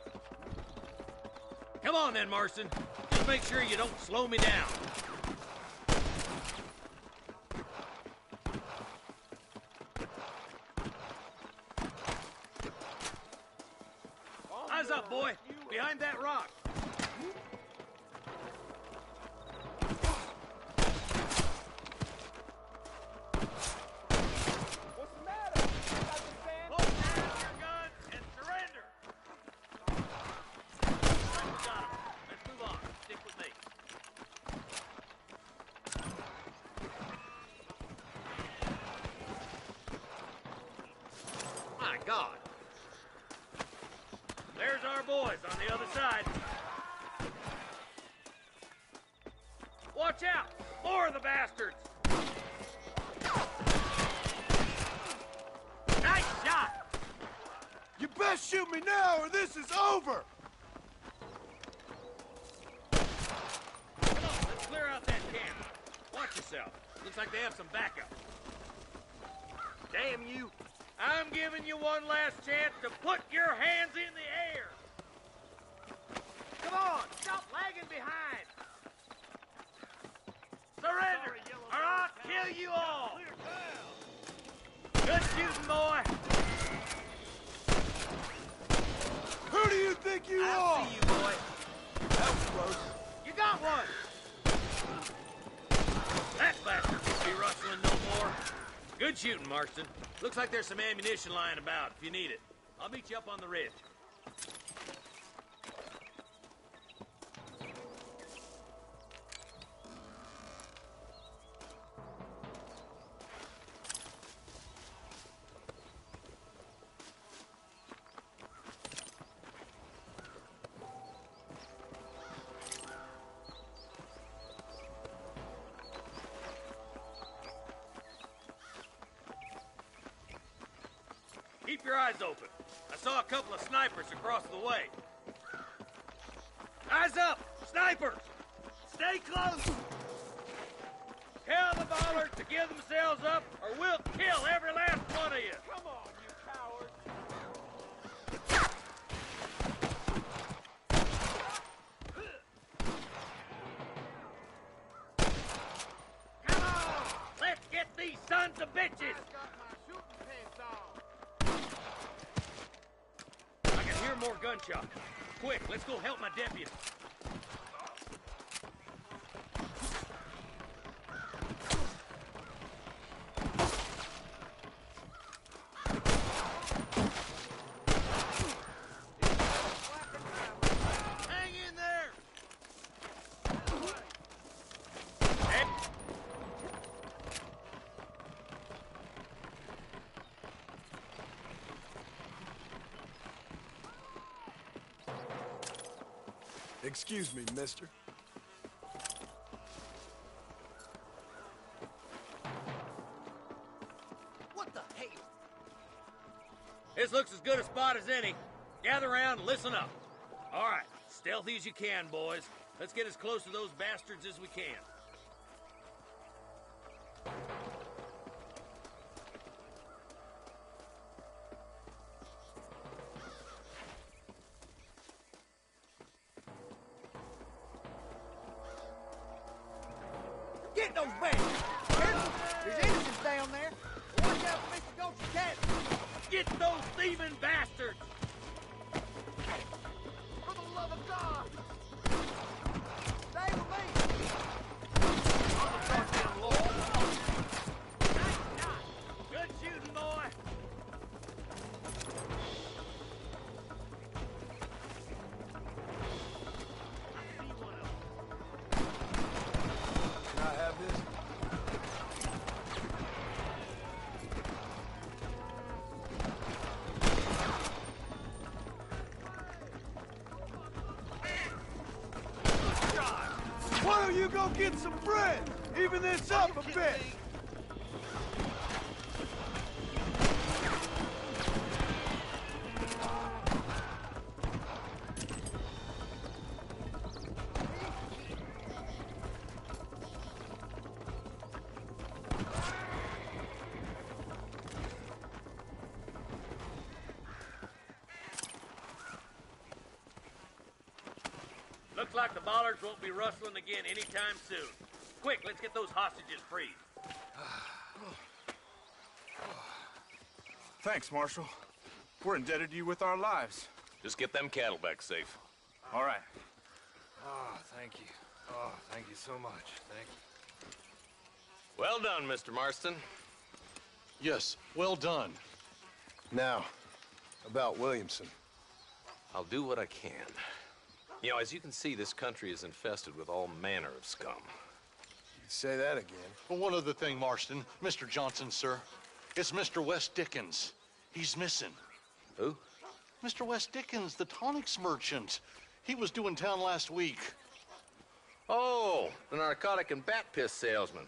Come on then, Marston. Just make sure you don't slow me down. Eyes up, boy. Behind that rock. What's the matter? You understand? Put down your guns and surrender. We got him. Let's move on. Stick with me. My God. There's our boys on the other side. Watch out! More of the bastards! Nice shot! You best shoot me now or this is over! Come on, let's clear out that camp. Watch yourself. Looks like they have some backup. Damn you! I'm giving you one last chance to put your hands in the air! Come on, stop lagging behind. Surrender, or I'll kill you all. Good shooting, boy! Who do you think you I are? see you, boy. That was close. You got one! That bastard won't be rustling no more. Good shooting, Marston. Looks like there's some ammunition lying about if you need it. I'll meet you up on the ridge. Keep your eyes open. I saw a couple of snipers across the way. Eyes up! Snipers! Stay close! Tell the ballers to give themselves up, or we'll kill every last one of you! Come on, you cowards! Come on! Let's get these sons of bitches! I've got my shooting pants on. I can hear more gunshots. Quick, let's go help my deputy. Hang in there! Hey. Excuse me, mister. What the hell? This looks as good a spot as any. Gather around and listen up. All right, stealthy as you can, boys. Let's get as close to those bastards as we can. Get those bandits! Careful! There's innocents down there. Watch out for Mr. Gulch's cat. Get those thieving bastards! For the love of God! Stay with me! Good shooting, boy! Can I have this? Why don't you go get some bread? Even this up a bit. Looks like the bollards won't be rustling again anytime soon. Quick, let's get those hostages freed. Thanks, Marshal. We're indebted to you with our lives. Just get them cattle back safe. All right. Oh, thank you. Oh, thank you so much. Thank you. Well done, Mr. Marston. Yes, well done. Now, about Williamson. I'll do what I can. You know, as you can see, this country is infested with all manner of scum. Say that again. Well, one other thing, Marston. Mr. Johnson, sir. It's Mr. Wes Dickens. He's missing. Who? Mr. Wes Dickens, the tonics merchant. He was due in town last week. Oh, the narcotic and bat piss salesman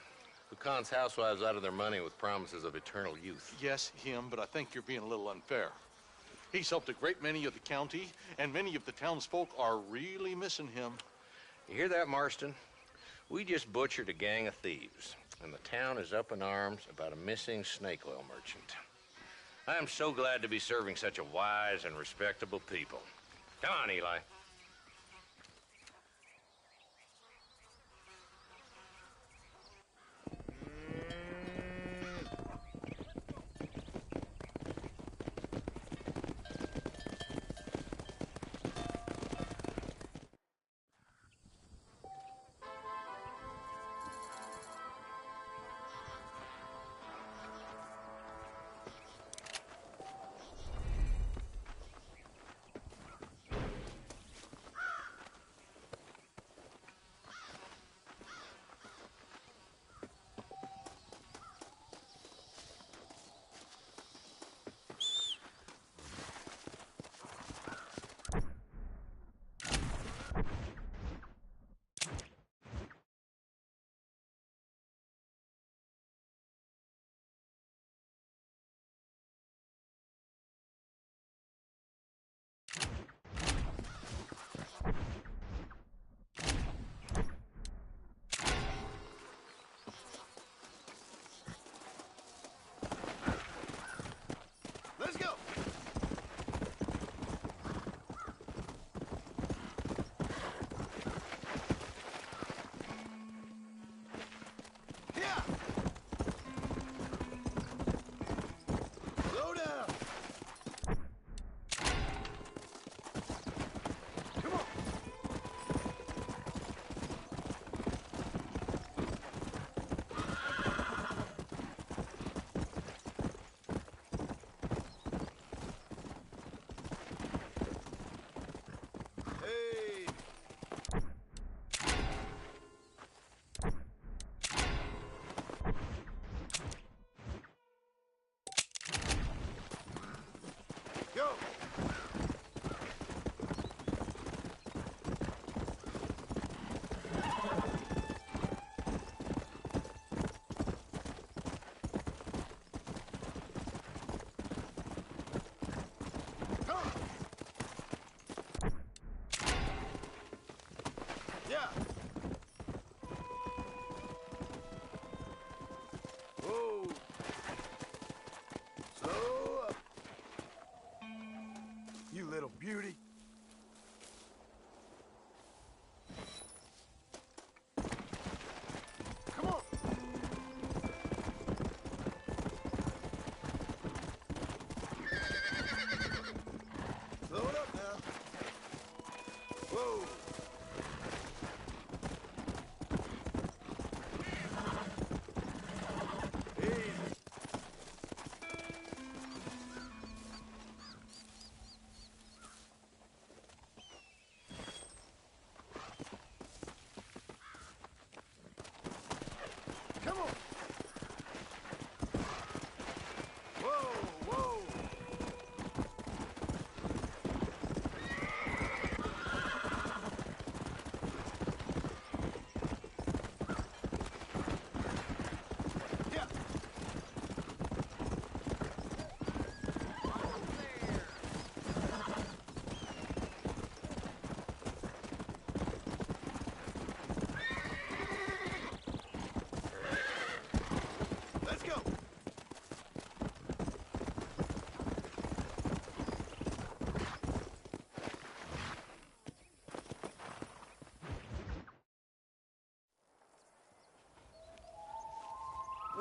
who cons housewives out of their money with promises of eternal youth. Yes, him, but I think you're being a little unfair. He's helped a great many of the county, and many of the townsfolk are really missing him. You hear that, Marston? We just butchered a gang of thieves, and the town is up in arms about a missing snake oil merchant. I am so glad to be serving such a wise and respectable people. Come on, Eli.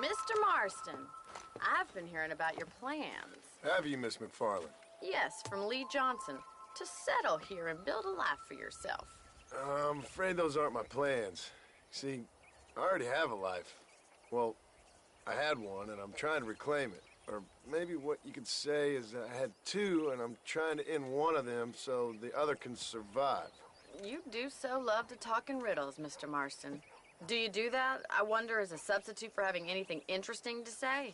Mr. Marston, I've been hearing about your plans. Have you, Miss McFarland? Yes, from Lee Johnson, to settle here and build a life for yourself. I'm afraid those aren't my plans. See, I already have a life. Well, I had one, and I'm trying to reclaim it. Or maybe what you could say is that I had two, and I'm trying to end one of them so the other can survive. You do so love to talk in riddles, Mr. Marston. Do you do that, I wonder, as a substitute for having anything interesting to say?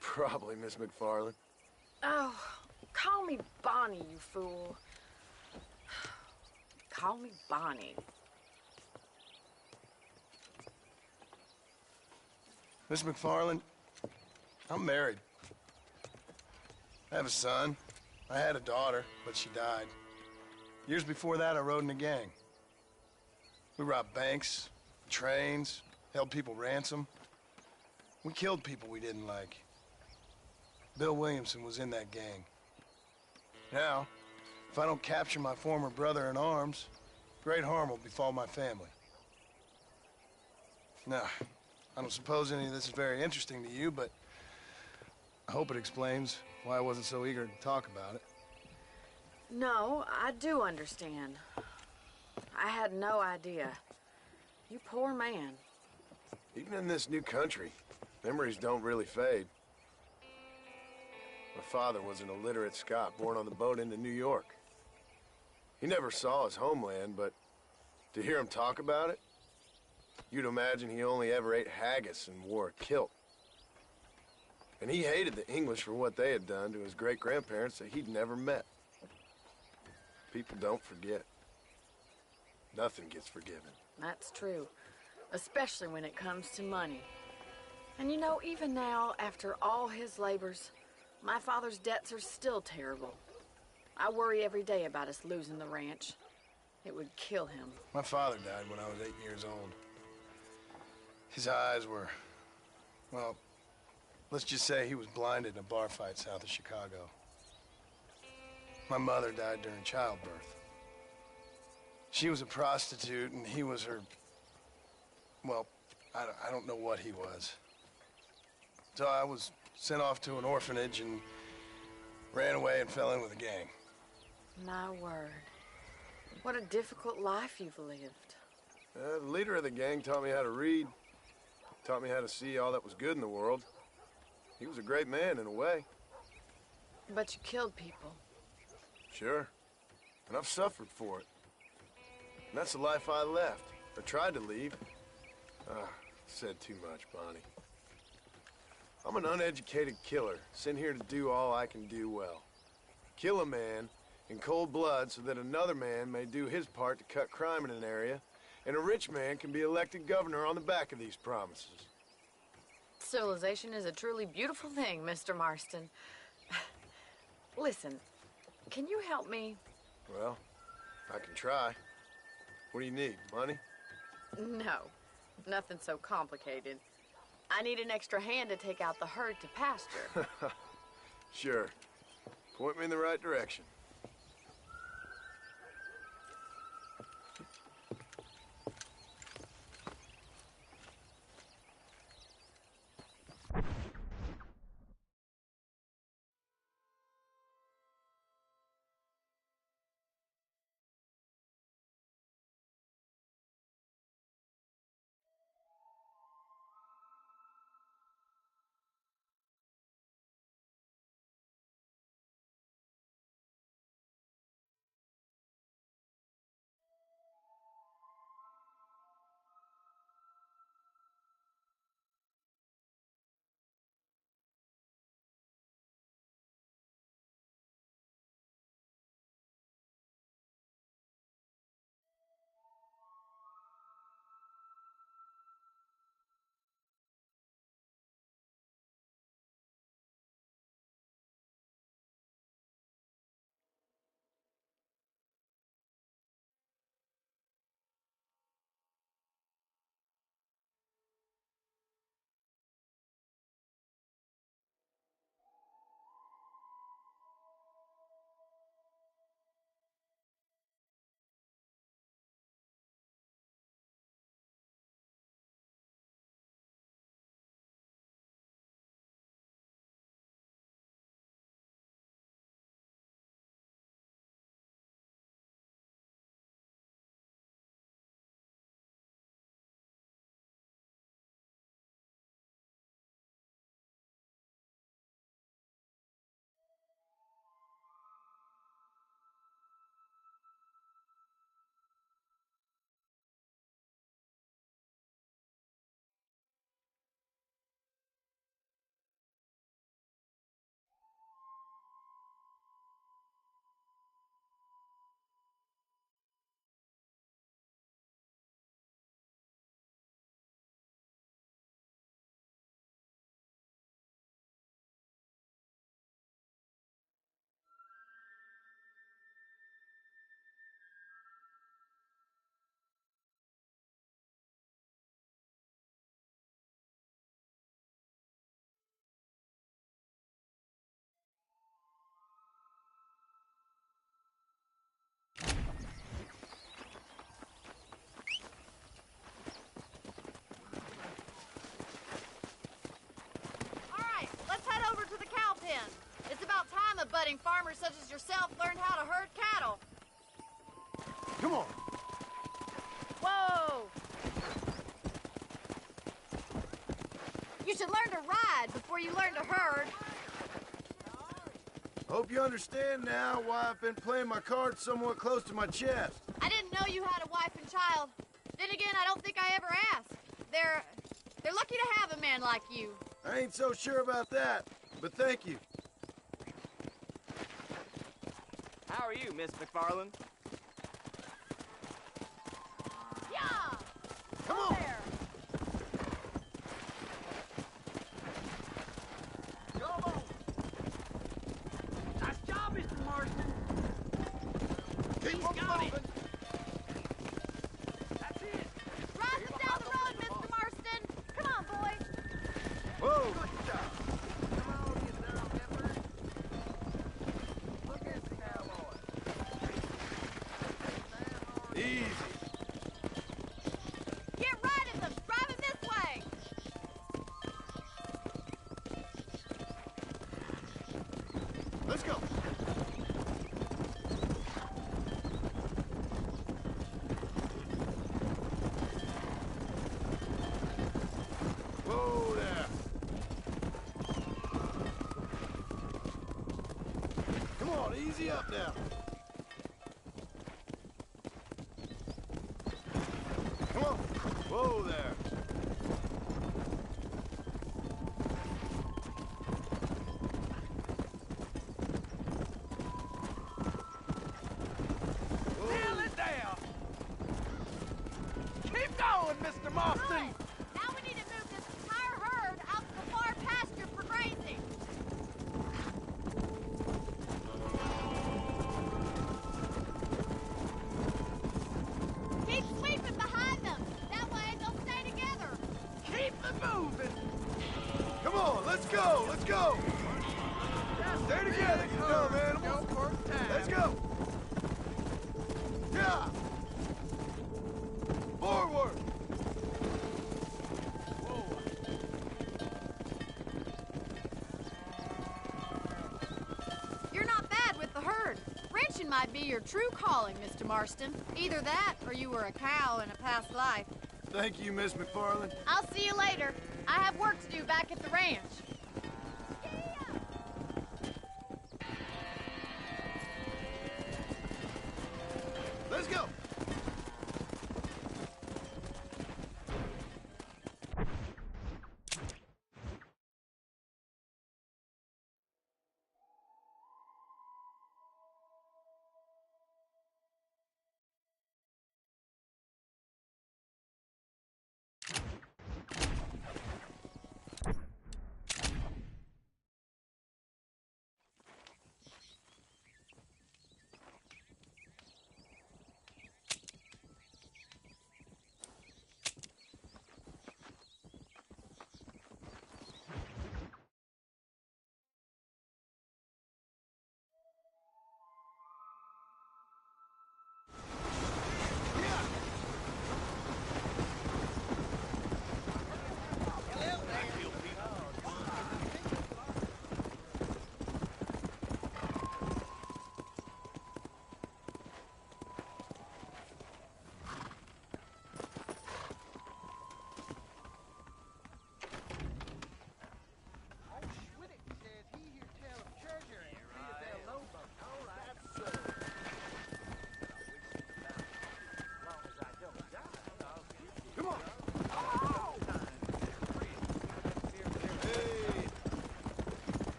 Probably, Miss McFarland. Oh, call me Bonnie, you fool. Call me Bonnie. Miss McFarland, I'm married. I have a son. I had a daughter, but she died. Years before that, I rode in a gang. We robbed banks, trains, held people ransom. We killed people we didn't like. Bill Williamson was in that gang. Now, if I don't capture my former brother in arms, great harm will befall my family. Now, I don't suppose any of this is very interesting to you, but I hope it explains why I wasn't so eager to talk about it. No, I do understand. I had no idea. You poor man. Even in this new country, memories don't really fade. My father was an illiterate Scot born on the boat into New York. He never saw his homeland, but to hear him talk about it, you'd imagine he only ever ate haggis and wore a kilt. And he hated the English for what they had done to his great-grandparents that he'd never met. People don't forget. Nothing gets forgiven. That's true, especially when it comes to money. And you know, even now, after all his labors, my father's debts are still terrible. I worry every day about us losing the ranch. It would kill him. My father died when I was 8 years old. His eyes were, well, let's just say he was blinded in a bar fight south of Chicago. My mother died during childbirth. She was a prostitute, and he was her, well, I don't know what he was. So I was sent off to an orphanage and ran away and fell in with a gang. My word. What a difficult life you've lived. The leader of the gang taught me how to read, taught me how to see all that was good in the world. He was a great man in a way. But you killed people. Sure. And I've suffered for it. And that's the life I left, or tried to leave. Said too much, Bonnie. I'm an uneducated killer, sent here to do all I can do well. Kill a man in cold blood so that another man may do his part to cut crime in an area, and a rich man can be elected governor on the back of these promises. Civilization is a truly beautiful thing, Mr. Marston. Listen, can you help me? Well, I can try. What do you need, money? No, nothing so complicated. I need an extra hand to take out the herd to pasture. Sure. Point me in the right direction. time a budding farmer such as yourself learned how to herd cattle. Come on. Whoa! You should learn to ride before you learn to herd. Hope you understand now why I've been playing my cards somewhat close to my chest. I didn't know you had a wife and child. Then again, I don't think I ever asked. They're lucky to have a man like you. I ain't so sure about that, but thank you. How are you, Miss McFarland? Yeah! Come on! There. Come on! Nice job, Mr. Marston. Keep on got moving. it. That's it. Drive it down the road, Mr. Marston. Come on, boy. Whoa! Good job. Come on, you down, Pepper. Look at the cowboy. Easy. Get right at them. Drive it this way. Let's go. Whoa there. Come on, easy up now. Come on. Whoa there. Nail it down. Keep going, Mr. Marston. Right. Now we need to move this entire herd out to the far pasture for grazing. Keep sweeping behind them. That way they'll stay together. Keep them moving. Come on, let's go, let's go. Stay together, you dumb animals. Let's go. Yeah. Forward. You're not bad with the herd. Ranching might be your true calling, Mr. Marston. Either that, or you were a cow in a past life. Thank you, Miss McFarland. I'll see you later. I have work to do back at the ranch. Let's go.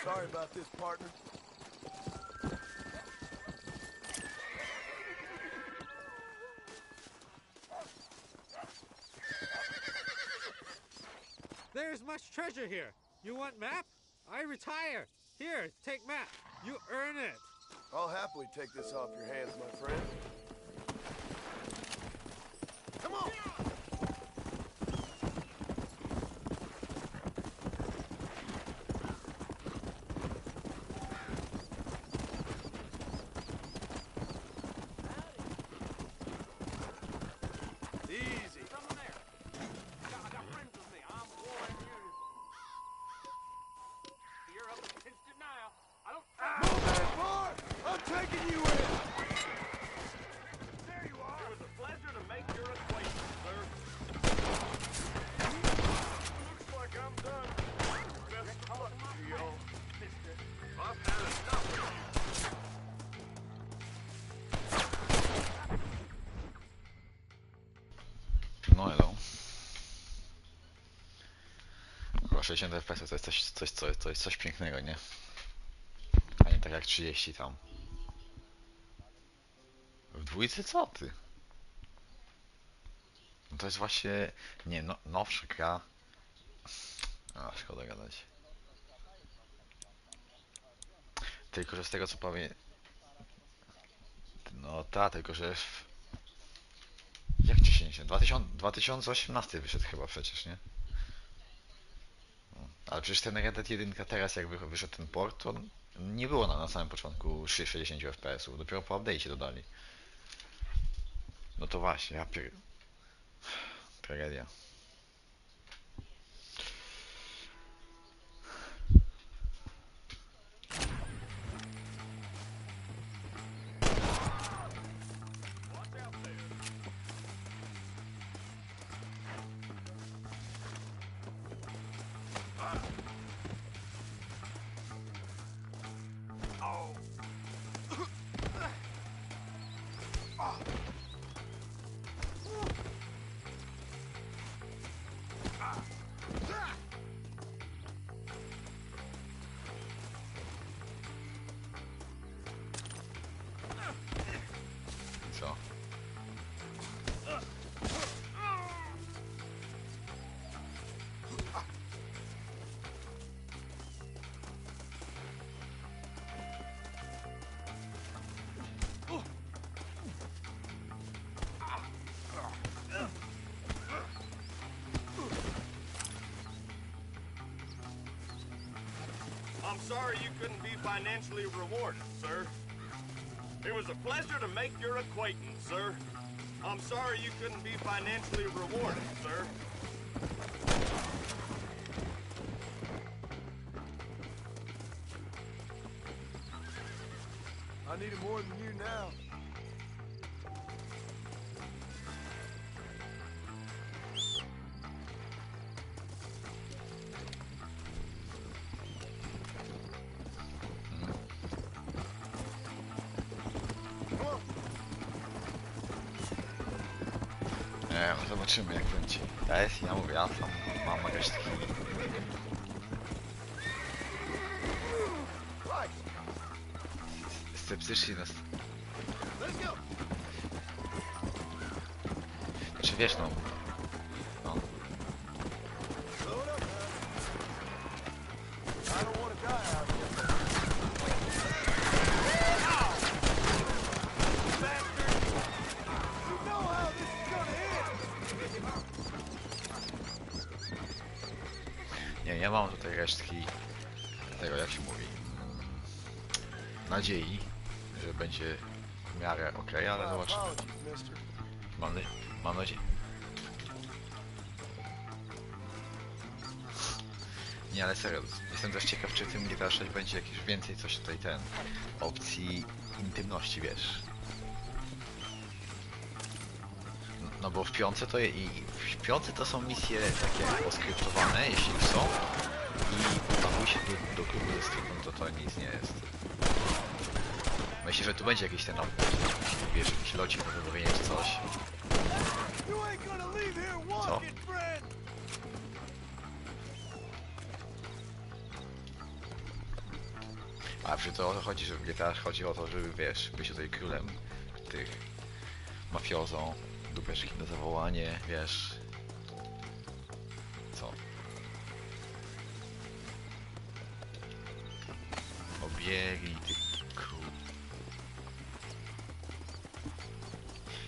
Sorry about this, partner. There's much treasure here. You want map? I retire. Here, take map. You earn it. I'll happily take this off your hands, my friend. Come on! Easy. Someone there. I got friends with me. I'm warning you. You're up against it now. I don't... Move that bar! I'm taking you in! There you are. It was a pleasure to make your acquaintance, sir. Looks like I'm done. Best of luck to y'all. I've had enough of you. No elo. Chyba 60 FPS to jest coś pięknego, nie? A nie tak jak 30 tam. W dwójce co ty? No to jest właśnie... Nie, no, nowsza gra. A, szkoda gadać. Tylko, że z tego co powiem... No tak, tylko że... Jak 10? 2018 wyszedł chyba przecież, nie? Ale przecież ten Red Dead 1 teraz jak wyszedł ten port, to nie było na samym początku 60 FPS-ów, dopiero po update'cie dodali. No to właśnie, ja tragedia. Co? I'm sorry you couldn't be financially rewarded, sir. It was a pleasure to make your acquaintance, sir. I'm sorry you couldn't be financially rewarded, sir. I need it more than you now. Nie, no zobaczymy jak będzie. Ja mówię, ja sam mam resztki. Sceptycznie nas... Znaczy wiesz no... No. Nie, ja mam tutaj resztki tego, jak się mówi, nadziei, że będzie w miarę okej, ale zobaczymy. Mam nadzieję. Nie, ale serio, jestem też ciekaw, czy w tym GTA 6 będzie jakieś więcej coś tutaj opcji intymności, wiesz. No bo w piątce to w piątce to są misje takie oskryptowane, jeśli są. I pakuj się do klubu ze strefą, to nic nie jest. Myślę, że tu będzie jakiś wiesz, jakiś locik do zrobienia czy coś. Co? A przy to o to chodzi, że w GTA chodzi o to, żeby wiesz, być tutaj królem tych mafiozą, dupeczki na zawołanie, wiesz. Co? Obiegnij ty król.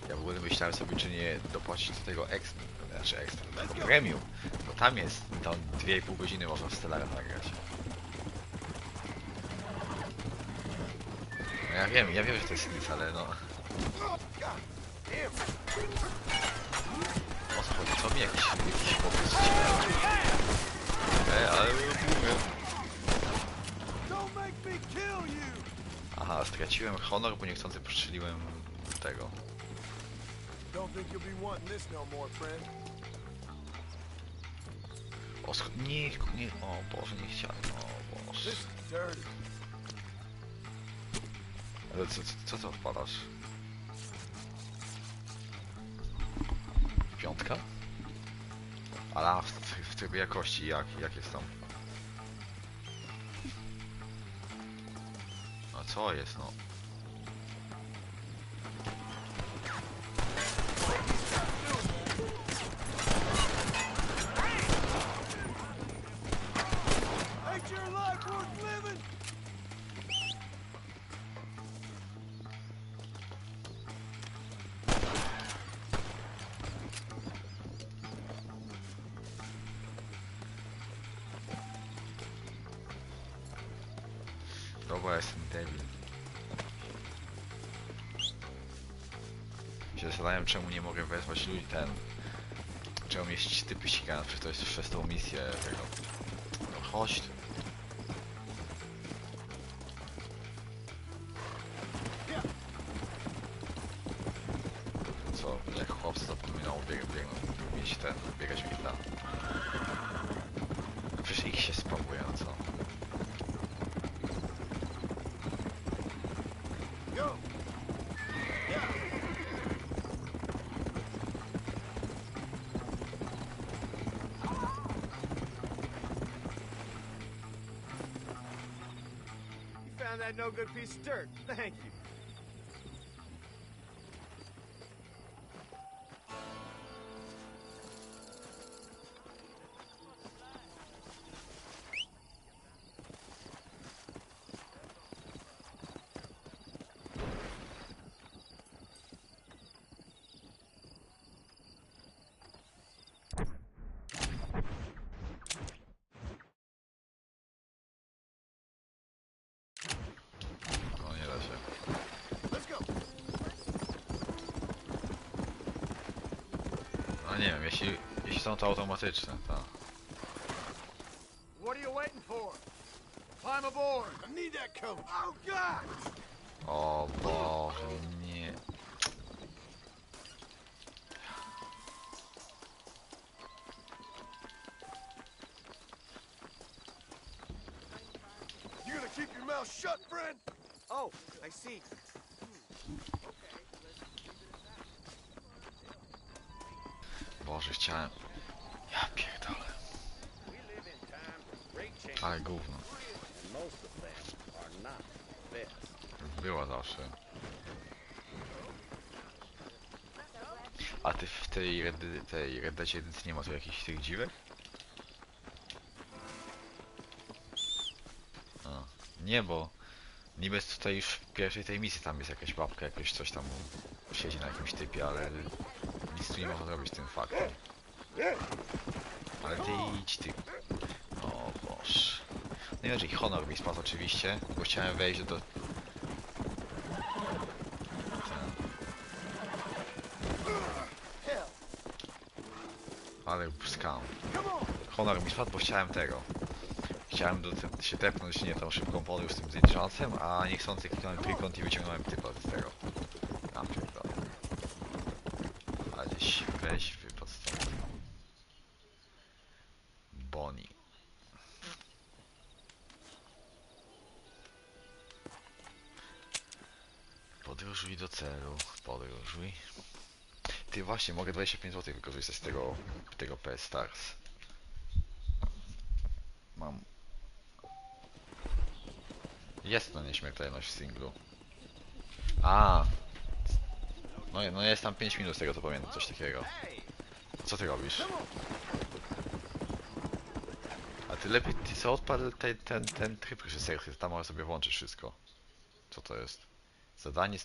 Ja w ogóle myślałem sobie, czy nie dopłacić do tego ekstra, tego premium, bo tam jest, tam 2,5 godziny można w Stellara nagrać. No ja wiem, że to jest nic, ale no... O co chodzi? Co mi jakiś chłopiec ścinają? Ale mówię. Aha, straciłem honor, bo niechcący postrzeliłem tego. Nie, o Boże, nie chciałem, o Boże. Ale co to wpadasz? Piątka? Ale w trybie jakości, jak jest tam? No co jest, no? Dobra, jestem debil. Się zastanawiam, czemu nie mogę wezwać ludzi czemu mnie typy ścigają, przecież to jest przez tą misję tego. No chodź tu. Co, jak chłopcy zapominało biegać w GTA. Przecież ich się spamuje, no co? That no good piece of dirt. Thank you. No nie wiem, jeśli są to automatyczne, to... What are you waiting for? Climb aboard. I need that coat. Oh God! O Boże, nie. You gonna keep your mouth shut, friend? Oh, I see. Boże, chciałem... Ja pierdolę. Ale gówno. Była zawsze. A ty w tej Red Deadzie nie ma tu jakichś tych dziwek? A, nie, bo niby tutaj już w pierwszej tej misji tam jest jakaś babka, jakoś coś tam siedzi na jakimś typie, ale nic tu nie można zrobić z tym faktem. Ale ty idź ty. O Boże. No i raczej honor mi spadł oczywiście, bo chciałem wejść do... Ale skam. Honor mi spadł, bo chciałem tego. Chciałem się tepnąć nie tą szybką podróż z tym zjeżdżalcem, a niechcący kliknąłem trójkąt i wyciągnąłem typa z tego. A pierdolę. Ale gdzieś weź wypad stąd. Bonnie. Podróżuj do celu. Podróżuj. Ty właśnie, mogę 25 zł wykorzystać z tego PS Stars. Mam. Jest no nieśmiertelność w singlu. A. No jest tam 5 minut z tego co pamiętam, coś takiego. Co ty robisz? A ty lepiej, ty co odpal ten tryb reżyserski, tam możesz sobie włączyć wszystko. Co to jest? Zadanie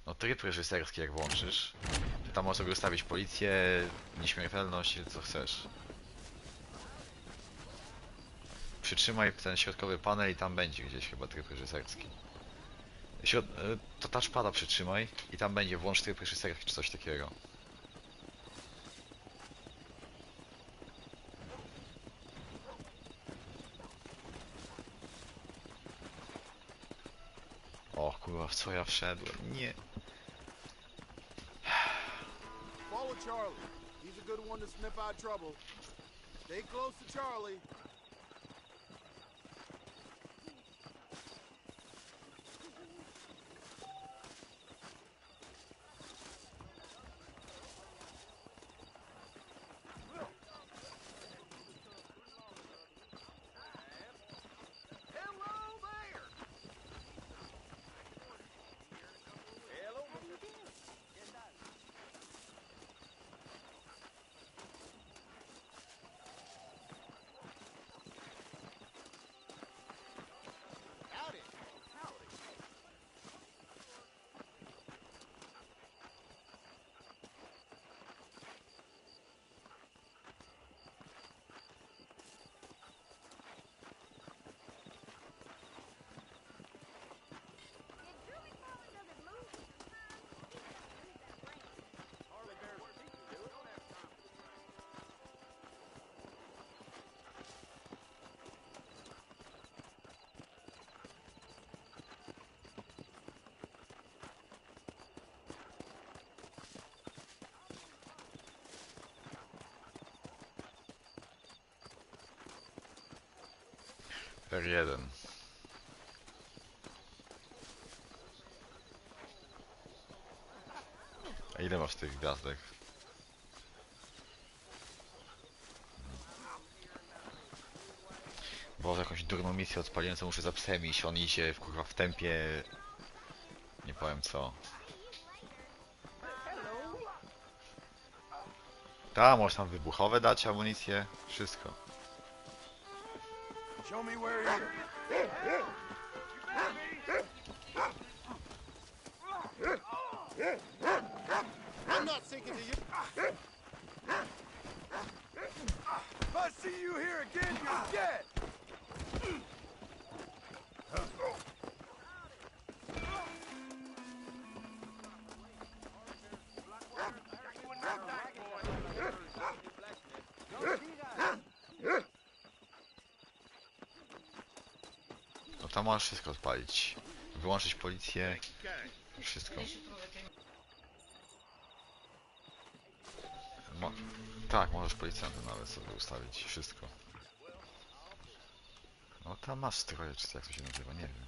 no tryb reżyserski jak włączysz, to tam możesz sobie ustawić policję, nieśmiertelność, co chcesz. Przytrzymaj ten środkowy panel i tam będzie gdzieś chyba tryb reżyserski. To touchpada przytrzymaj i tam będzie włącz tryb reżyserski czy coś takiego. O kurwa, w co ja wszedłem? Nie. Follow Charlie. He's a good one to sniff out trouble. Stay close to Charlie. R1. A ile masz tych gwiazdek? Bo jakąś durną misję odpaliłem, co muszę za psem iść, on idzie kurwa w tempie... Nie powiem co. Ta, możesz tam wybuchowe dać, amunicję, wszystko. Show me where he is. I'm not sinking to you. If I see you here again, you're dead. No tam możesz wszystko odpalić. Wyłączyć policję. Wszystko. Tak, możesz policjantę nawet sobie ustawić. Wszystko. No tam masz stroje, czy jak to się nazywa, nie wiem.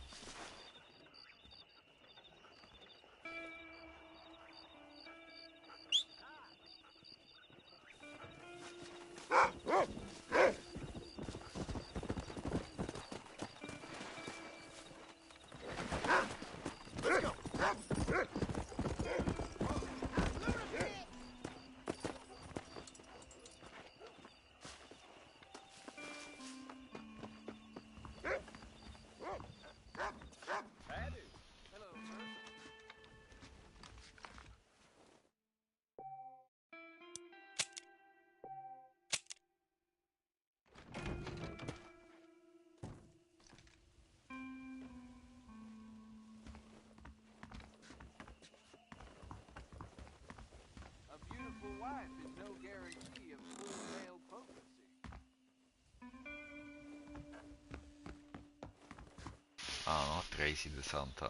Wife is no guarantee of full-male potency. A no, Tracy DeSanta.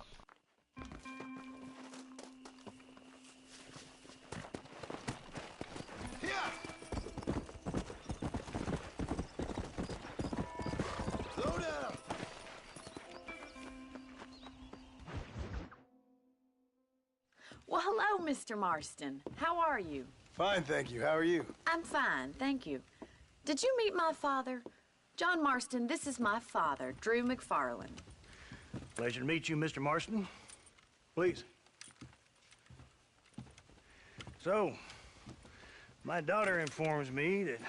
Well, hello, Mr. Marston. How are you? Fine, thank you. How are you? I'm fine, thank you. Did you meet my father? John Marston, this is my father, Drew McFarland. Pleasure to meet you, Mr. Marston. Please. So, my daughter informs me that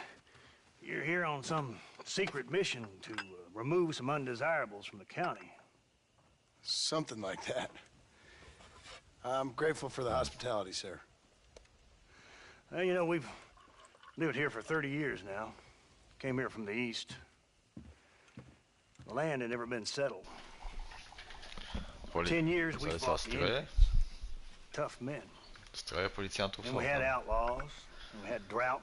you're here on some secret mission to remove some undesirables from the county. Something like that. I'm grateful for the hospitality, sir. Well, you know, we've lived here for 30 years now. Came here from the east. The land had never been settled. 10 years we fought the Indians. Tough men. Stroje policjantów And we had outlaws, and we had drought,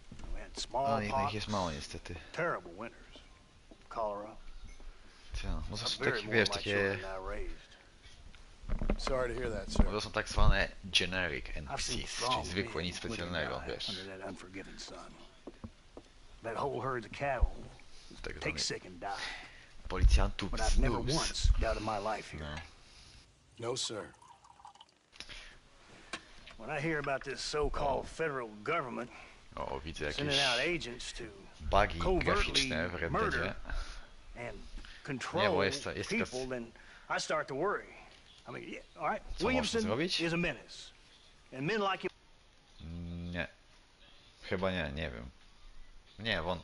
and we had smallpox, jest mało niestety. terrible winters, cholera. No to są takie, wiesz, takie... Sorry to hear that, sir. To są tak zwane generic NPCs, czyli zwykłe, nic specjalnego, wiesz. That whole herd of cattle take sick and die. Policjantów But I've never once doubted my life here. No, sir. When I hear about this so-called federal government sending out agents to bugi covertly graficzne w Red murder Deadzie. and control people, then I start to worry. I mean, yeah, all right, Williamson is a menace, and men like him. Nie. Chyba nie, nie wiem. Nie, won.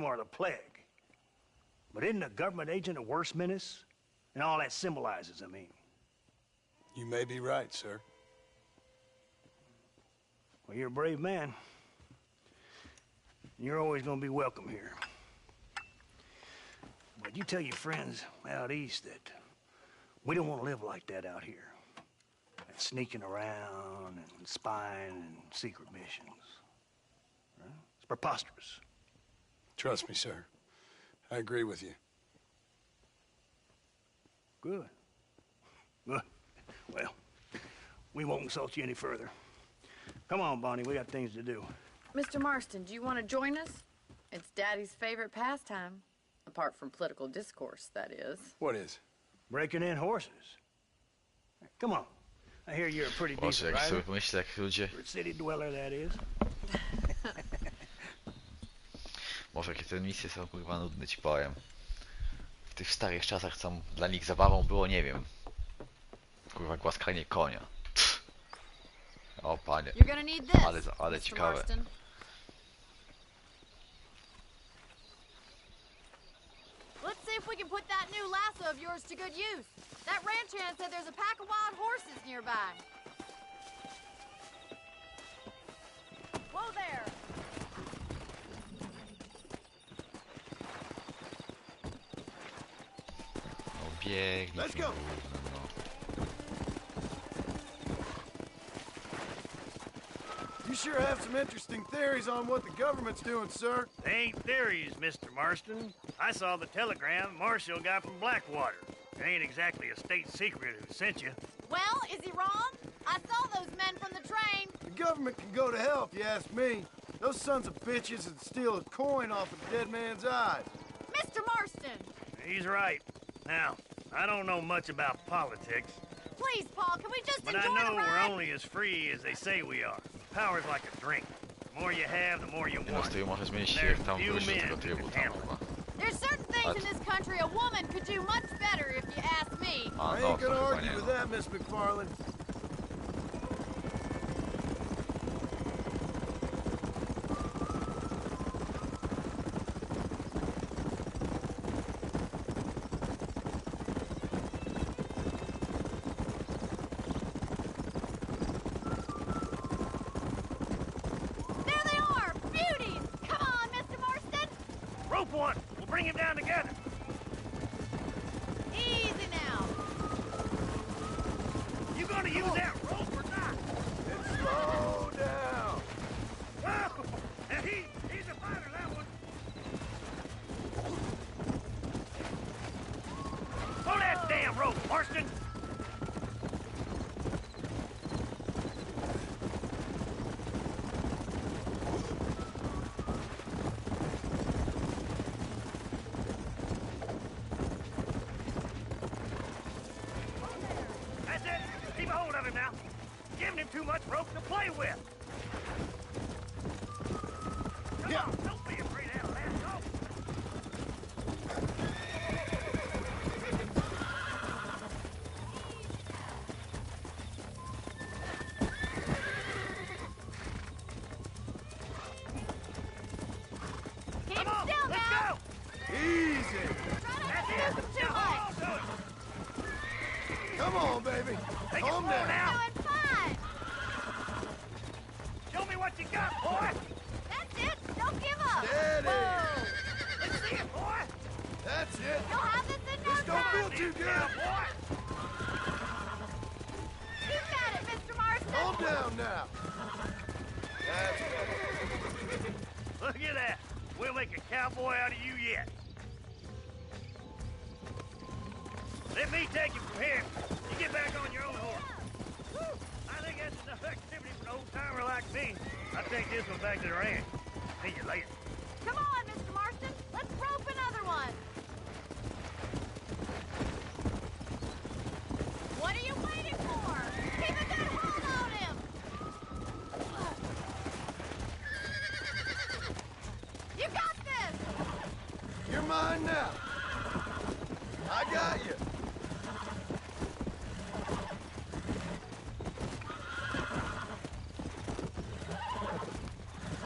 Are the plague. But isn't a government agent a worse menace? And all that symbolizes, I mean. You may be right, sir. Well, you're a brave man. You're always going to be welcome here. But you tell your friends out east that we don't want to live like that out here. Like sneaking around and spying and secret missions. Right? It's preposterous. Trust me, sir. I agree with you. Good. Good. Well, we won't insult you any further. Come on, Bonnie, we got things to do. Mr. Marston, do you want to join us? It's Daddy's favorite pastime. Apart from political discourse, that is. What is? Breaking in horses. Come on. I hear you're a pretty decent rider. For a city dweller, that is. Może jakie te misje są kurwa nudne, ci powiem. W tych starych czasach co dla nich zabawą było, nie wiem. Kurwa głaskanie konia. O panie. Ale ciekawe. Let's see if we can put that new lasso of yours to good use. That ranch hand said there's a pack of wild horses nearby. Whoa there! Let's go. You sure have some interesting theories on what the government's doing, sir. They ain't theories, Mr. Marston. I saw the telegram Marshall got from Blackwater. It ain't exactly a state secret who sent you. Well, is he wrong? I saw those men from the train. The government can go to hell if you ask me. Those sons of bitches would steal a coin off a dead man's eyes. Mr. Marston! He's right. Now, I don't know much about politics. Please, Paul, can we just but enjoy I know the we're ride? only as free as they say we are. Power's like a drink. The more you have, the more you want. There's few men who can handle it. There's certain things in this country a woman could do much better, if you ask me. I ain't gonna argue with that, Miss McFarland. Bring him down together. Easy now. You gonna use that rope or not? And slow down. Whoa! And he's a fighter, that one. Pull that damn rope, Marston. ain't too much rope to play with. Come on, don't be afraid to have a last go. Keep still now. Easy. That's it. Too much. Come on, baby. Take it Calm slow down. now. Doing fine. Show me what you got, boy. That's it. Don't give up. Steady. Whoa. Let's see it, boy. That's it. You'll have this in no This don't time. feel too good. Now, boy. You got it, Mr. Marston. Calm down now. That's better. Look at that. We'll make a cowboy out of you yet. Let me take you from here. You get back on your own horse. Whew. I think that's enough activity for an old-timer like me. I'll take this one back to the ranch. See you later. Come on, Mr. Marston. Let's rope another one. What are you waiting for? Keep a good hold on him. You got this. You're mine now. I got you.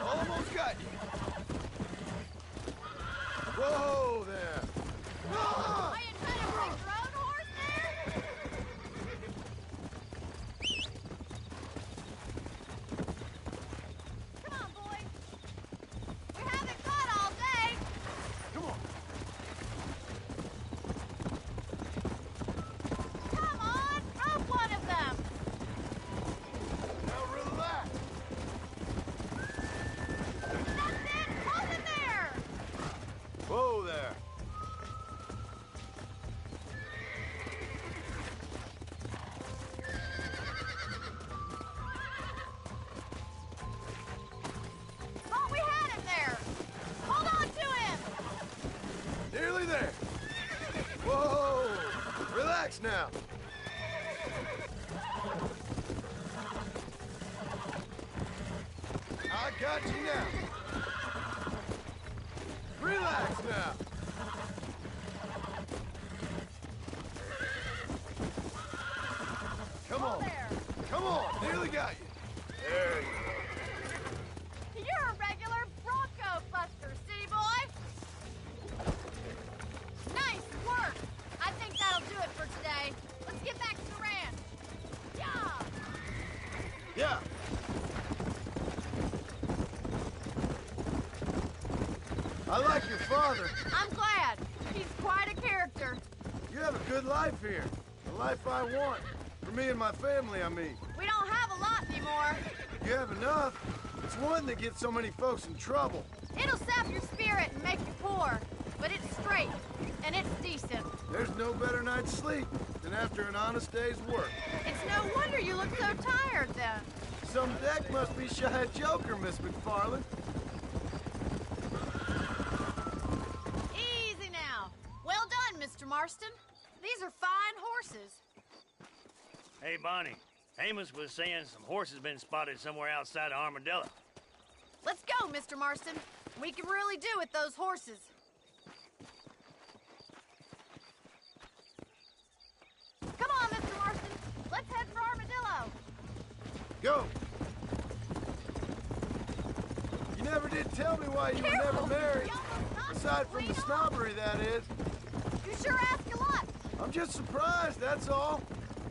Almost got you. Whoa there. Ah! Are you trying to break your own horse there? Come on, boys. We haven't got all day. Come on. Come on, rope one of them. Now relax. That's it. Hold it there. Whoa there. Thought we had him there. Hold on to him. Nearly there. Whoa. Relax now. I got you now. Relax now. Come on. Come on. Nearly got you. There you go. You're a regular Bronco buster, city boy. Nice work. I think that'll do it for today. Let's get back to the ranch. Yeah. Yeah. I like your father. I'm glad. He's quite a character. You have a good life here. The life I want. For me and my family, I mean. We don't have a lot anymore. You have enough. It's one that gets so many folks in trouble. It'll sap your spirit and make you poor. But it's straight, and it's decent. There's no better night's sleep than after an honest day's work. It's no wonder you look so tired then. Some deck must be shy of Joker, Miss McFarland. Easy now. Well done, Mr. Marston. These are fine horses. Hey, Bonnie. Amos was saying some horses been spotted somewhere outside of Armadillo. Let's go, Mr. Marston. We can really do with those horses. Come on, Mr. Marston. Let's head for Armadillo. Go! You never did tell me why you Careful. were never married. You almost knocked Aside me from the clean snobbery, that is. off. You sure ask a lot. I'm just surprised, that's all.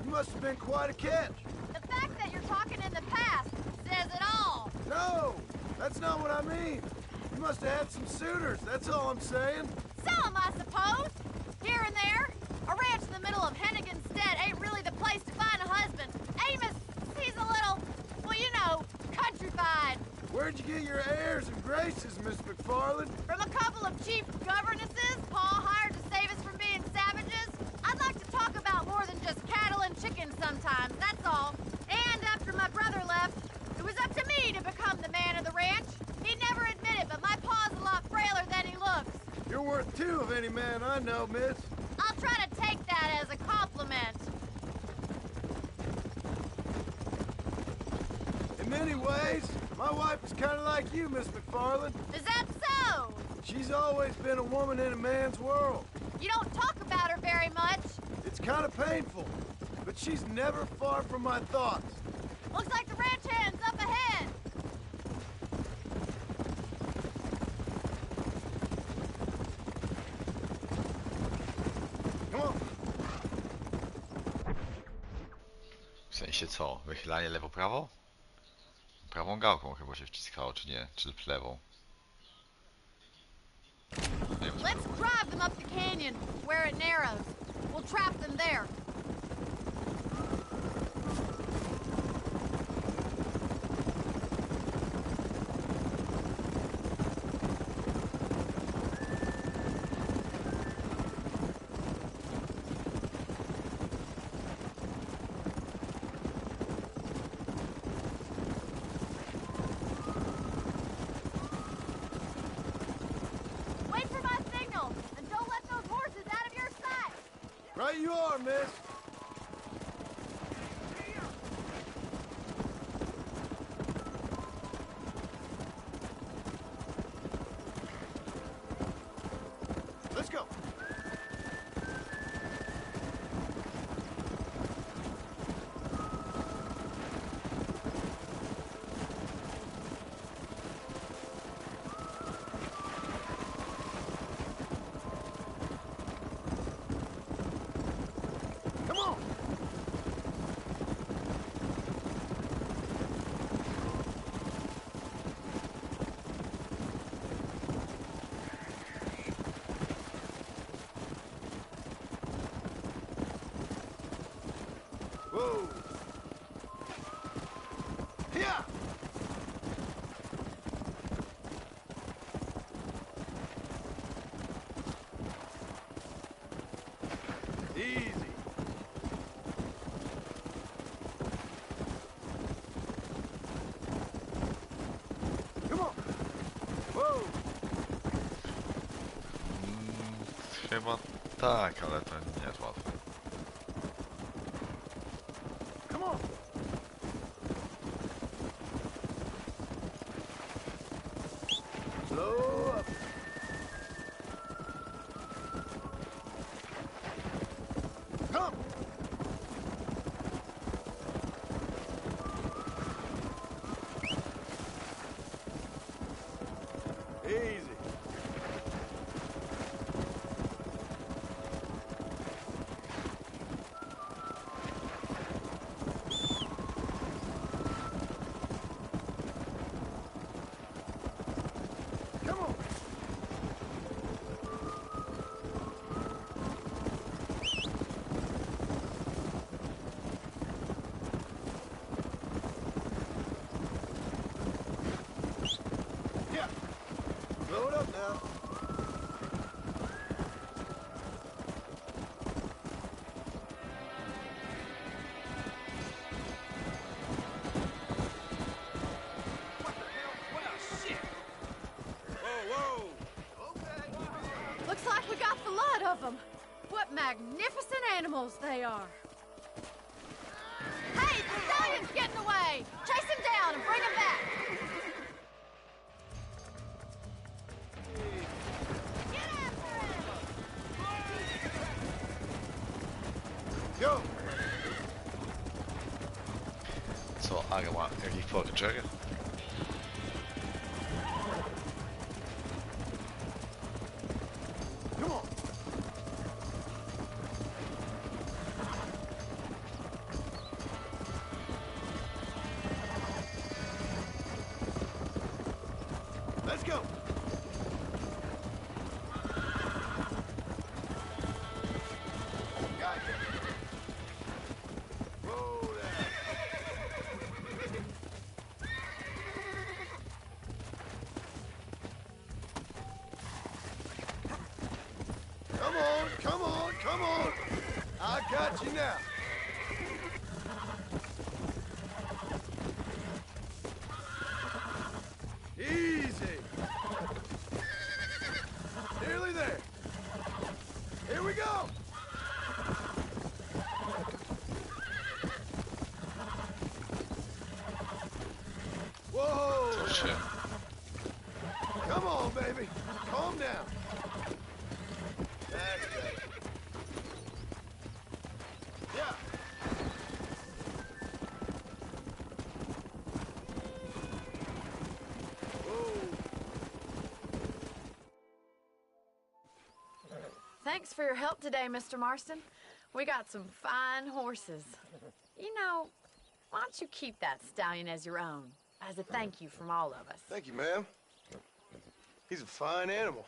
You must have been quite a catch. The fact that you're talking in the past says it all. No, that's not what I mean. You must have had some suitors, that's all I'm saying. Some, I suppose. Here and there. A ranch in the middle of Hennigan's Stead ain't really the place to find a husband. Amos, he's a little, well, you know, countrified. Where'd you get your airs and graces, Miss McFarland? From a couple of cheap governesses Pa hired to save us from being savages. I'd like to talk about more than just cattle and chickens sometimes, that's all. And after my brother left, it was up to me to become the man of the ranch. He'd never admit it, but my pa's a lot frailer than he looks. You're worth two of any man I know, miss. I'll try to take that as a compliment. ways. My wife is kind of like you, Miss McFarland. Is that so? She's always been a woman in a man's world. You don't talk about her very much. It's kind of painful, but she's never far from my thoughts. Looks like the ranch hand's up ahead. Come on. W sensie co? Wychylanie lewo-prawo? Prawą gałką chyba się wciskało, czy nie? Czy w lewą? Let's drive them up the canyon, where it narrows. We'll trap them there. Wait for my signal, and don't let those horses out of your sight. Right you are, miss. Let's go. Come on. Whoa. Yeah. Easy. Come on. Whoa. Chyba tak, ale to nie jest łatwe. Come on. Slow up. Come. Easy. Come on. Yeah. Blow it up now. Looks like we got the lot of them. What magnificent animals they are. Hey, the stallion's getting away. Chase him down and bring him back. Get after him. Go. Co, Agma, jaki forger? Come on. Let's go. Gotcha. Roll that. Come on, come on, come on. I got you now. Easy. Nearly there. Here we go. Thanks for your help today, Mr. Marston. We got some fine horses. You know, why don't you keep that stallion as your own, as a thank you from all of us? Thank you, ma'am. He's a fine animal.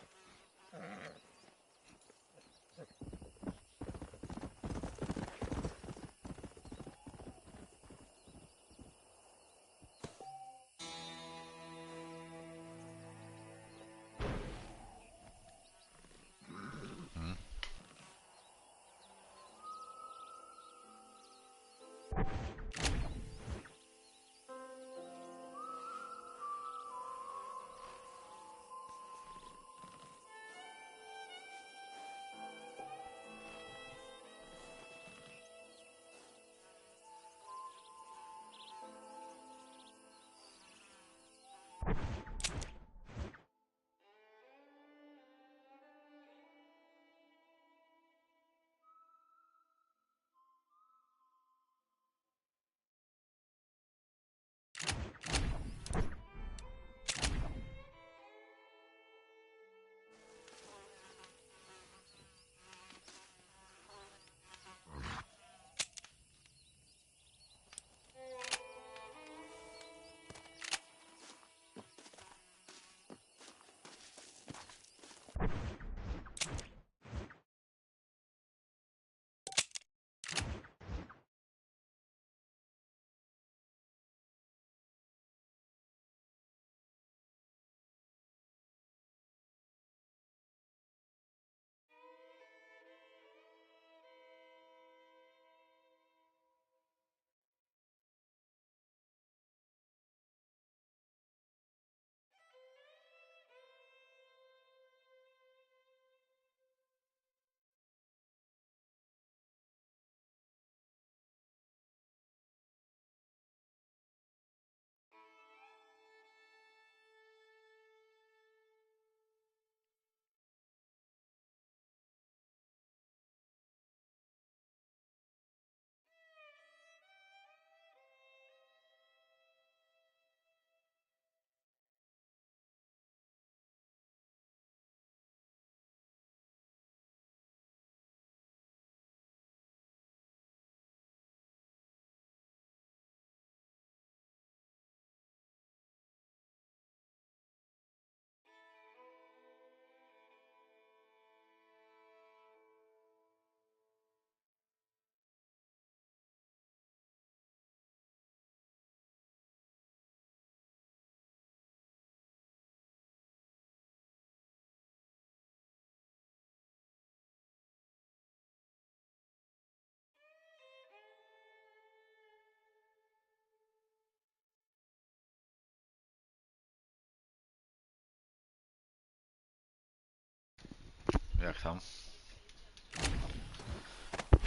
Jak tam?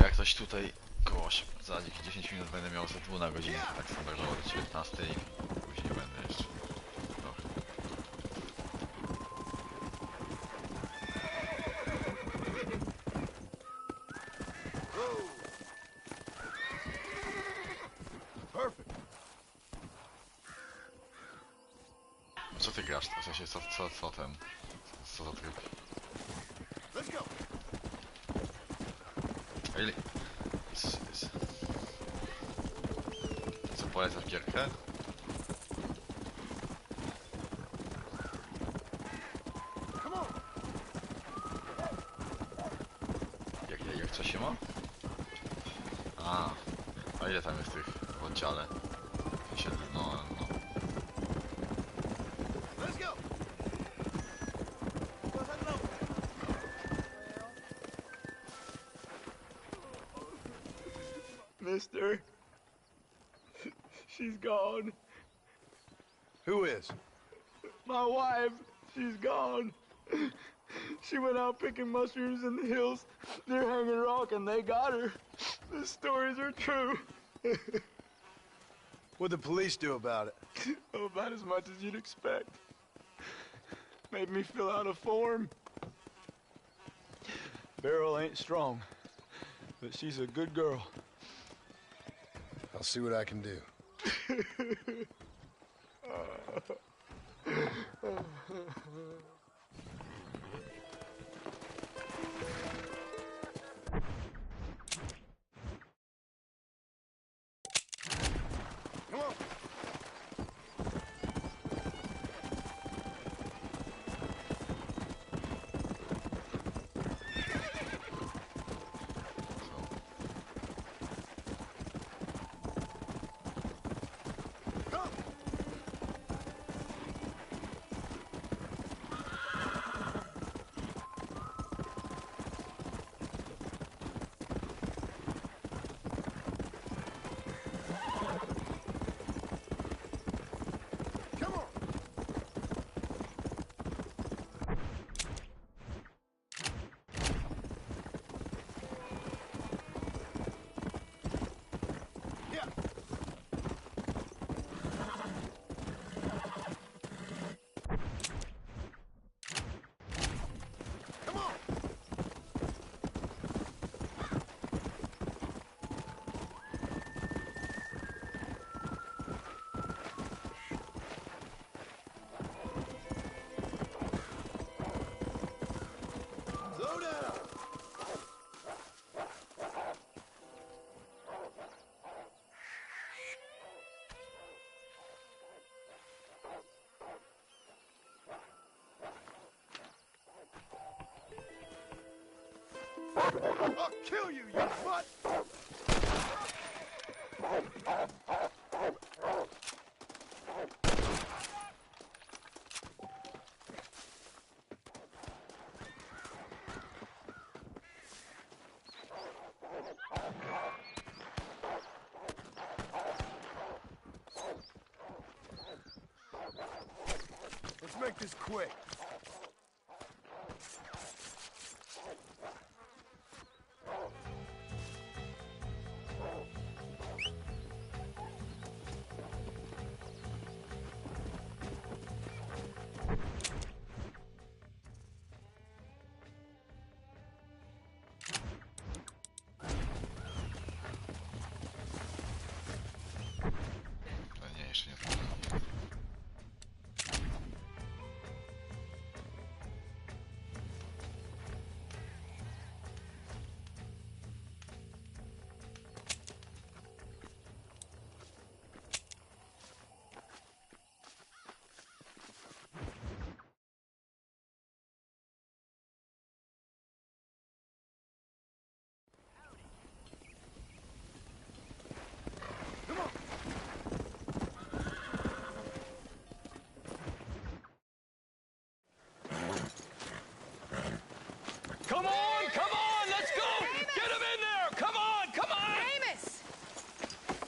Jak ktoś tutaj koło za jakieś 10 minut będę miał ze 2 na godzinę, tak standardowo do 19 i później będę jeszcze trochę. Co ty grasz? W sensie, co ten? Co za tryb? Really? Co, polecasz gierkę? Jak co się ma? A ile tam jest tych w oddziale? No. Mister, she's gone. Who is? My wife, she's gone. She went out picking mushrooms in the hills near Hanging Rock and they got her. The stories are true. What'd the police do about it? Oh, about as much as you'd expect. Made me fill out a form. Beryl ain't strong, but she's a good girl. I'll see what I can do. I'll kill you, you butt! Let's make this quick. Nie, jeszcze nie otworzyłem. Come on, let's go! Get him in there! Come on! Amos!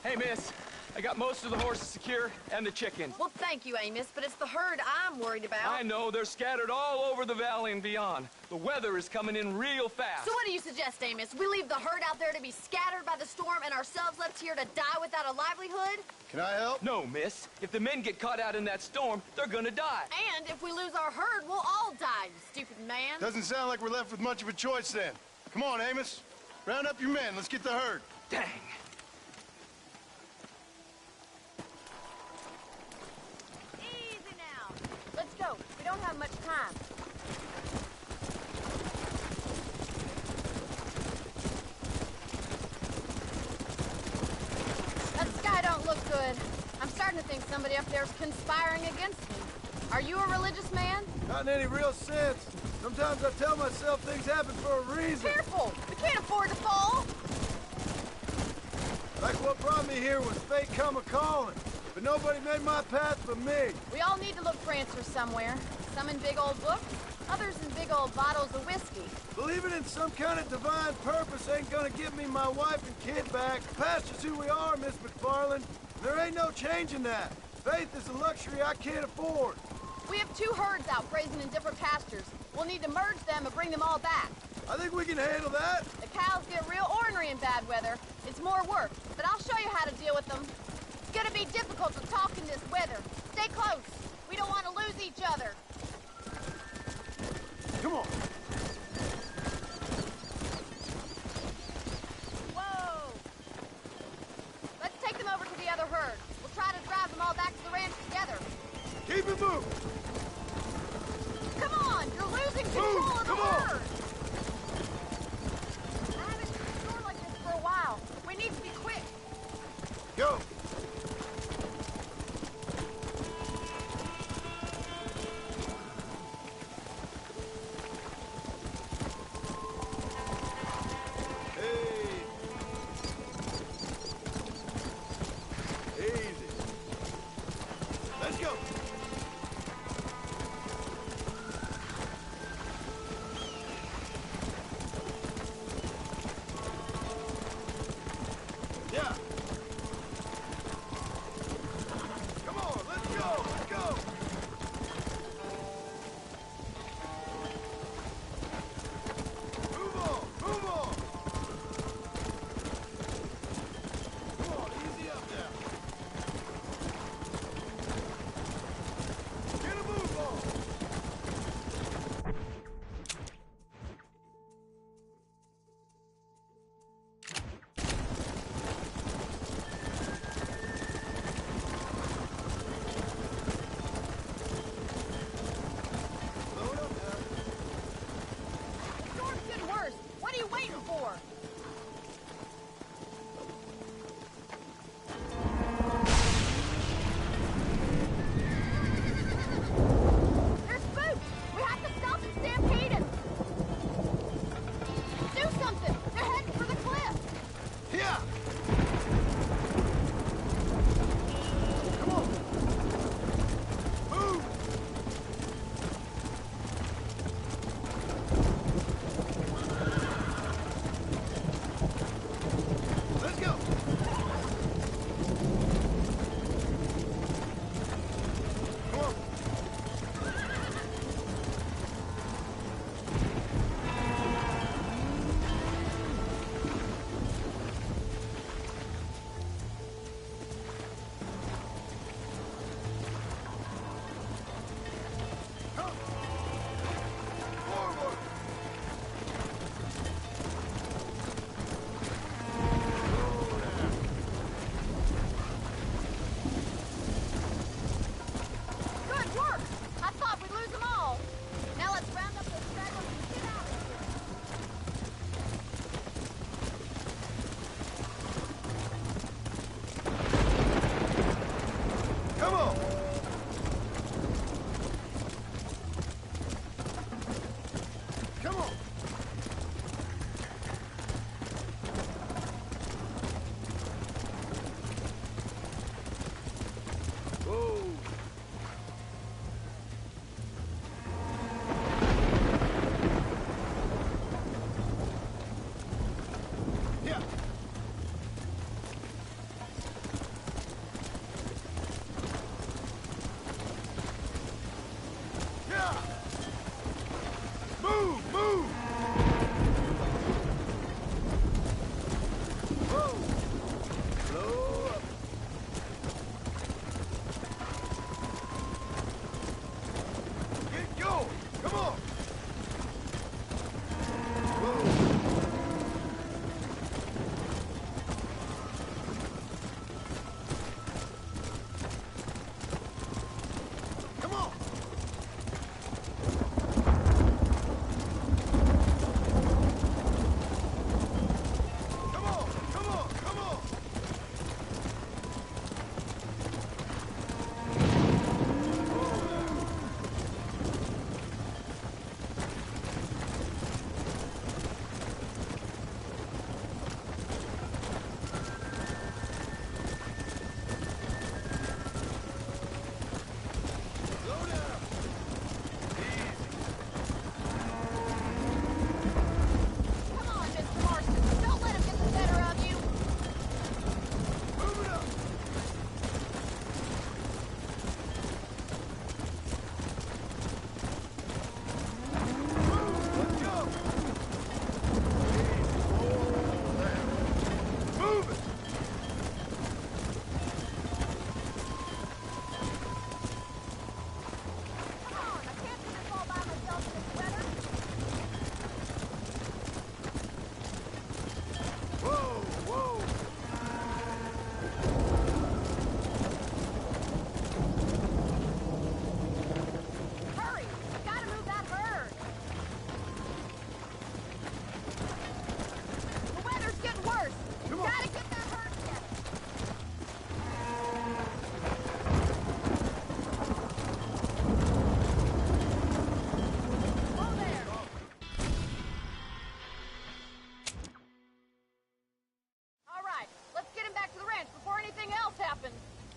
Hey, miss, I got most of the horses secure and the chickens. Well, thank you, Amos, but it's the herd I'm worried about. I know, they're scattered all over the valley and beyond. The weather is coming in real fast. So what do you suggest, Amos? We leave the herd out there to be scattered by the storm and ourselves left here to die without a livelihood? Can I help? No, miss. If the men get caught out in that storm, they're gonna die. And if we lose our herd, we'll all die, you stupid man. Doesn't sound like we're left with much of a choice then. Come on, Amos. Round up your men. Let's get the herd. Dang. Easy now. Let's go. We don't have much time. That sky don't look good. I'm starting to think somebody up there is conspiring against me. Are you a religious man? Not in any real sense. Sometimes I tell myself things happen for a reason. Careful! We can't afford to fall! Like what brought me here was fate come a-calling. But nobody made my path but me. We all need to look for answers somewhere. Some in big old books, others in big old bottles of whiskey. Believing in some kind of divine purpose ain't gonna give me my wife and kid back. Past is who we are, Miss McFarland. There ain't no changing that. Faith is a luxury I can't afford. We have 2 herds out grazing in different pastures. We'll need to merge them and bring them all back. I think we can handle that. The cows get real ornery in bad weather. It's more work, but I'll show you how to deal with them. It's gonna be difficult to talk in this weather. Stay close. We don't want to lose each other. Come on. Whoa! Let's take them over to the other herd. We'll try to drive them all back to the ranch together. Keep it moving. Come on! You're losing control of the herd! I haven't been a store like this for a while. We need to be quick. Go. Easy. Let's go.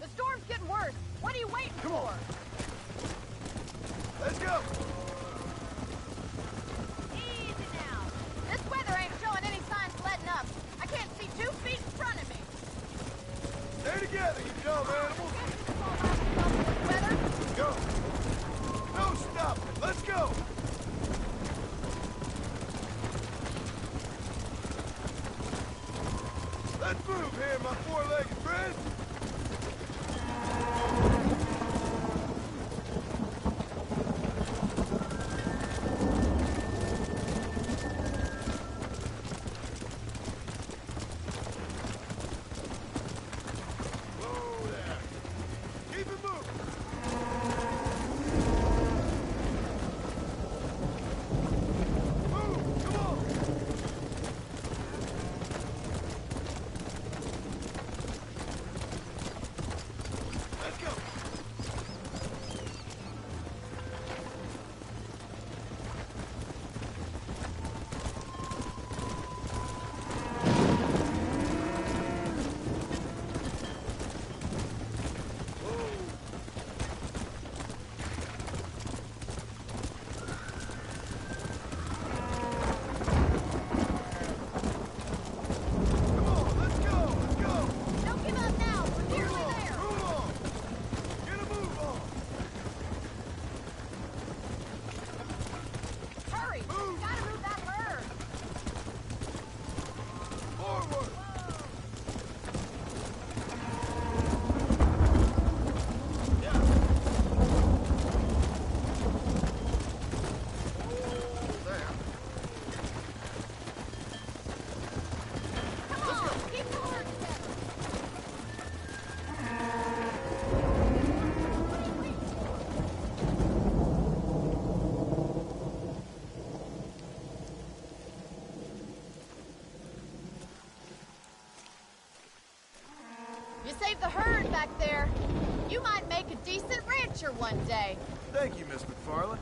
The storm's getting worse. What are you waiting for? Let's go. Easy now. This weather ain't showing any signs of letting up. I can't see 2 feet in front of me. Stay together, you dumb animals. Weather? Go. No stopping. Let's go. Let's move here, my four-legged friend. You saved the herd back there. You might make a decent rancher one day. Thank you, Miss McFarland.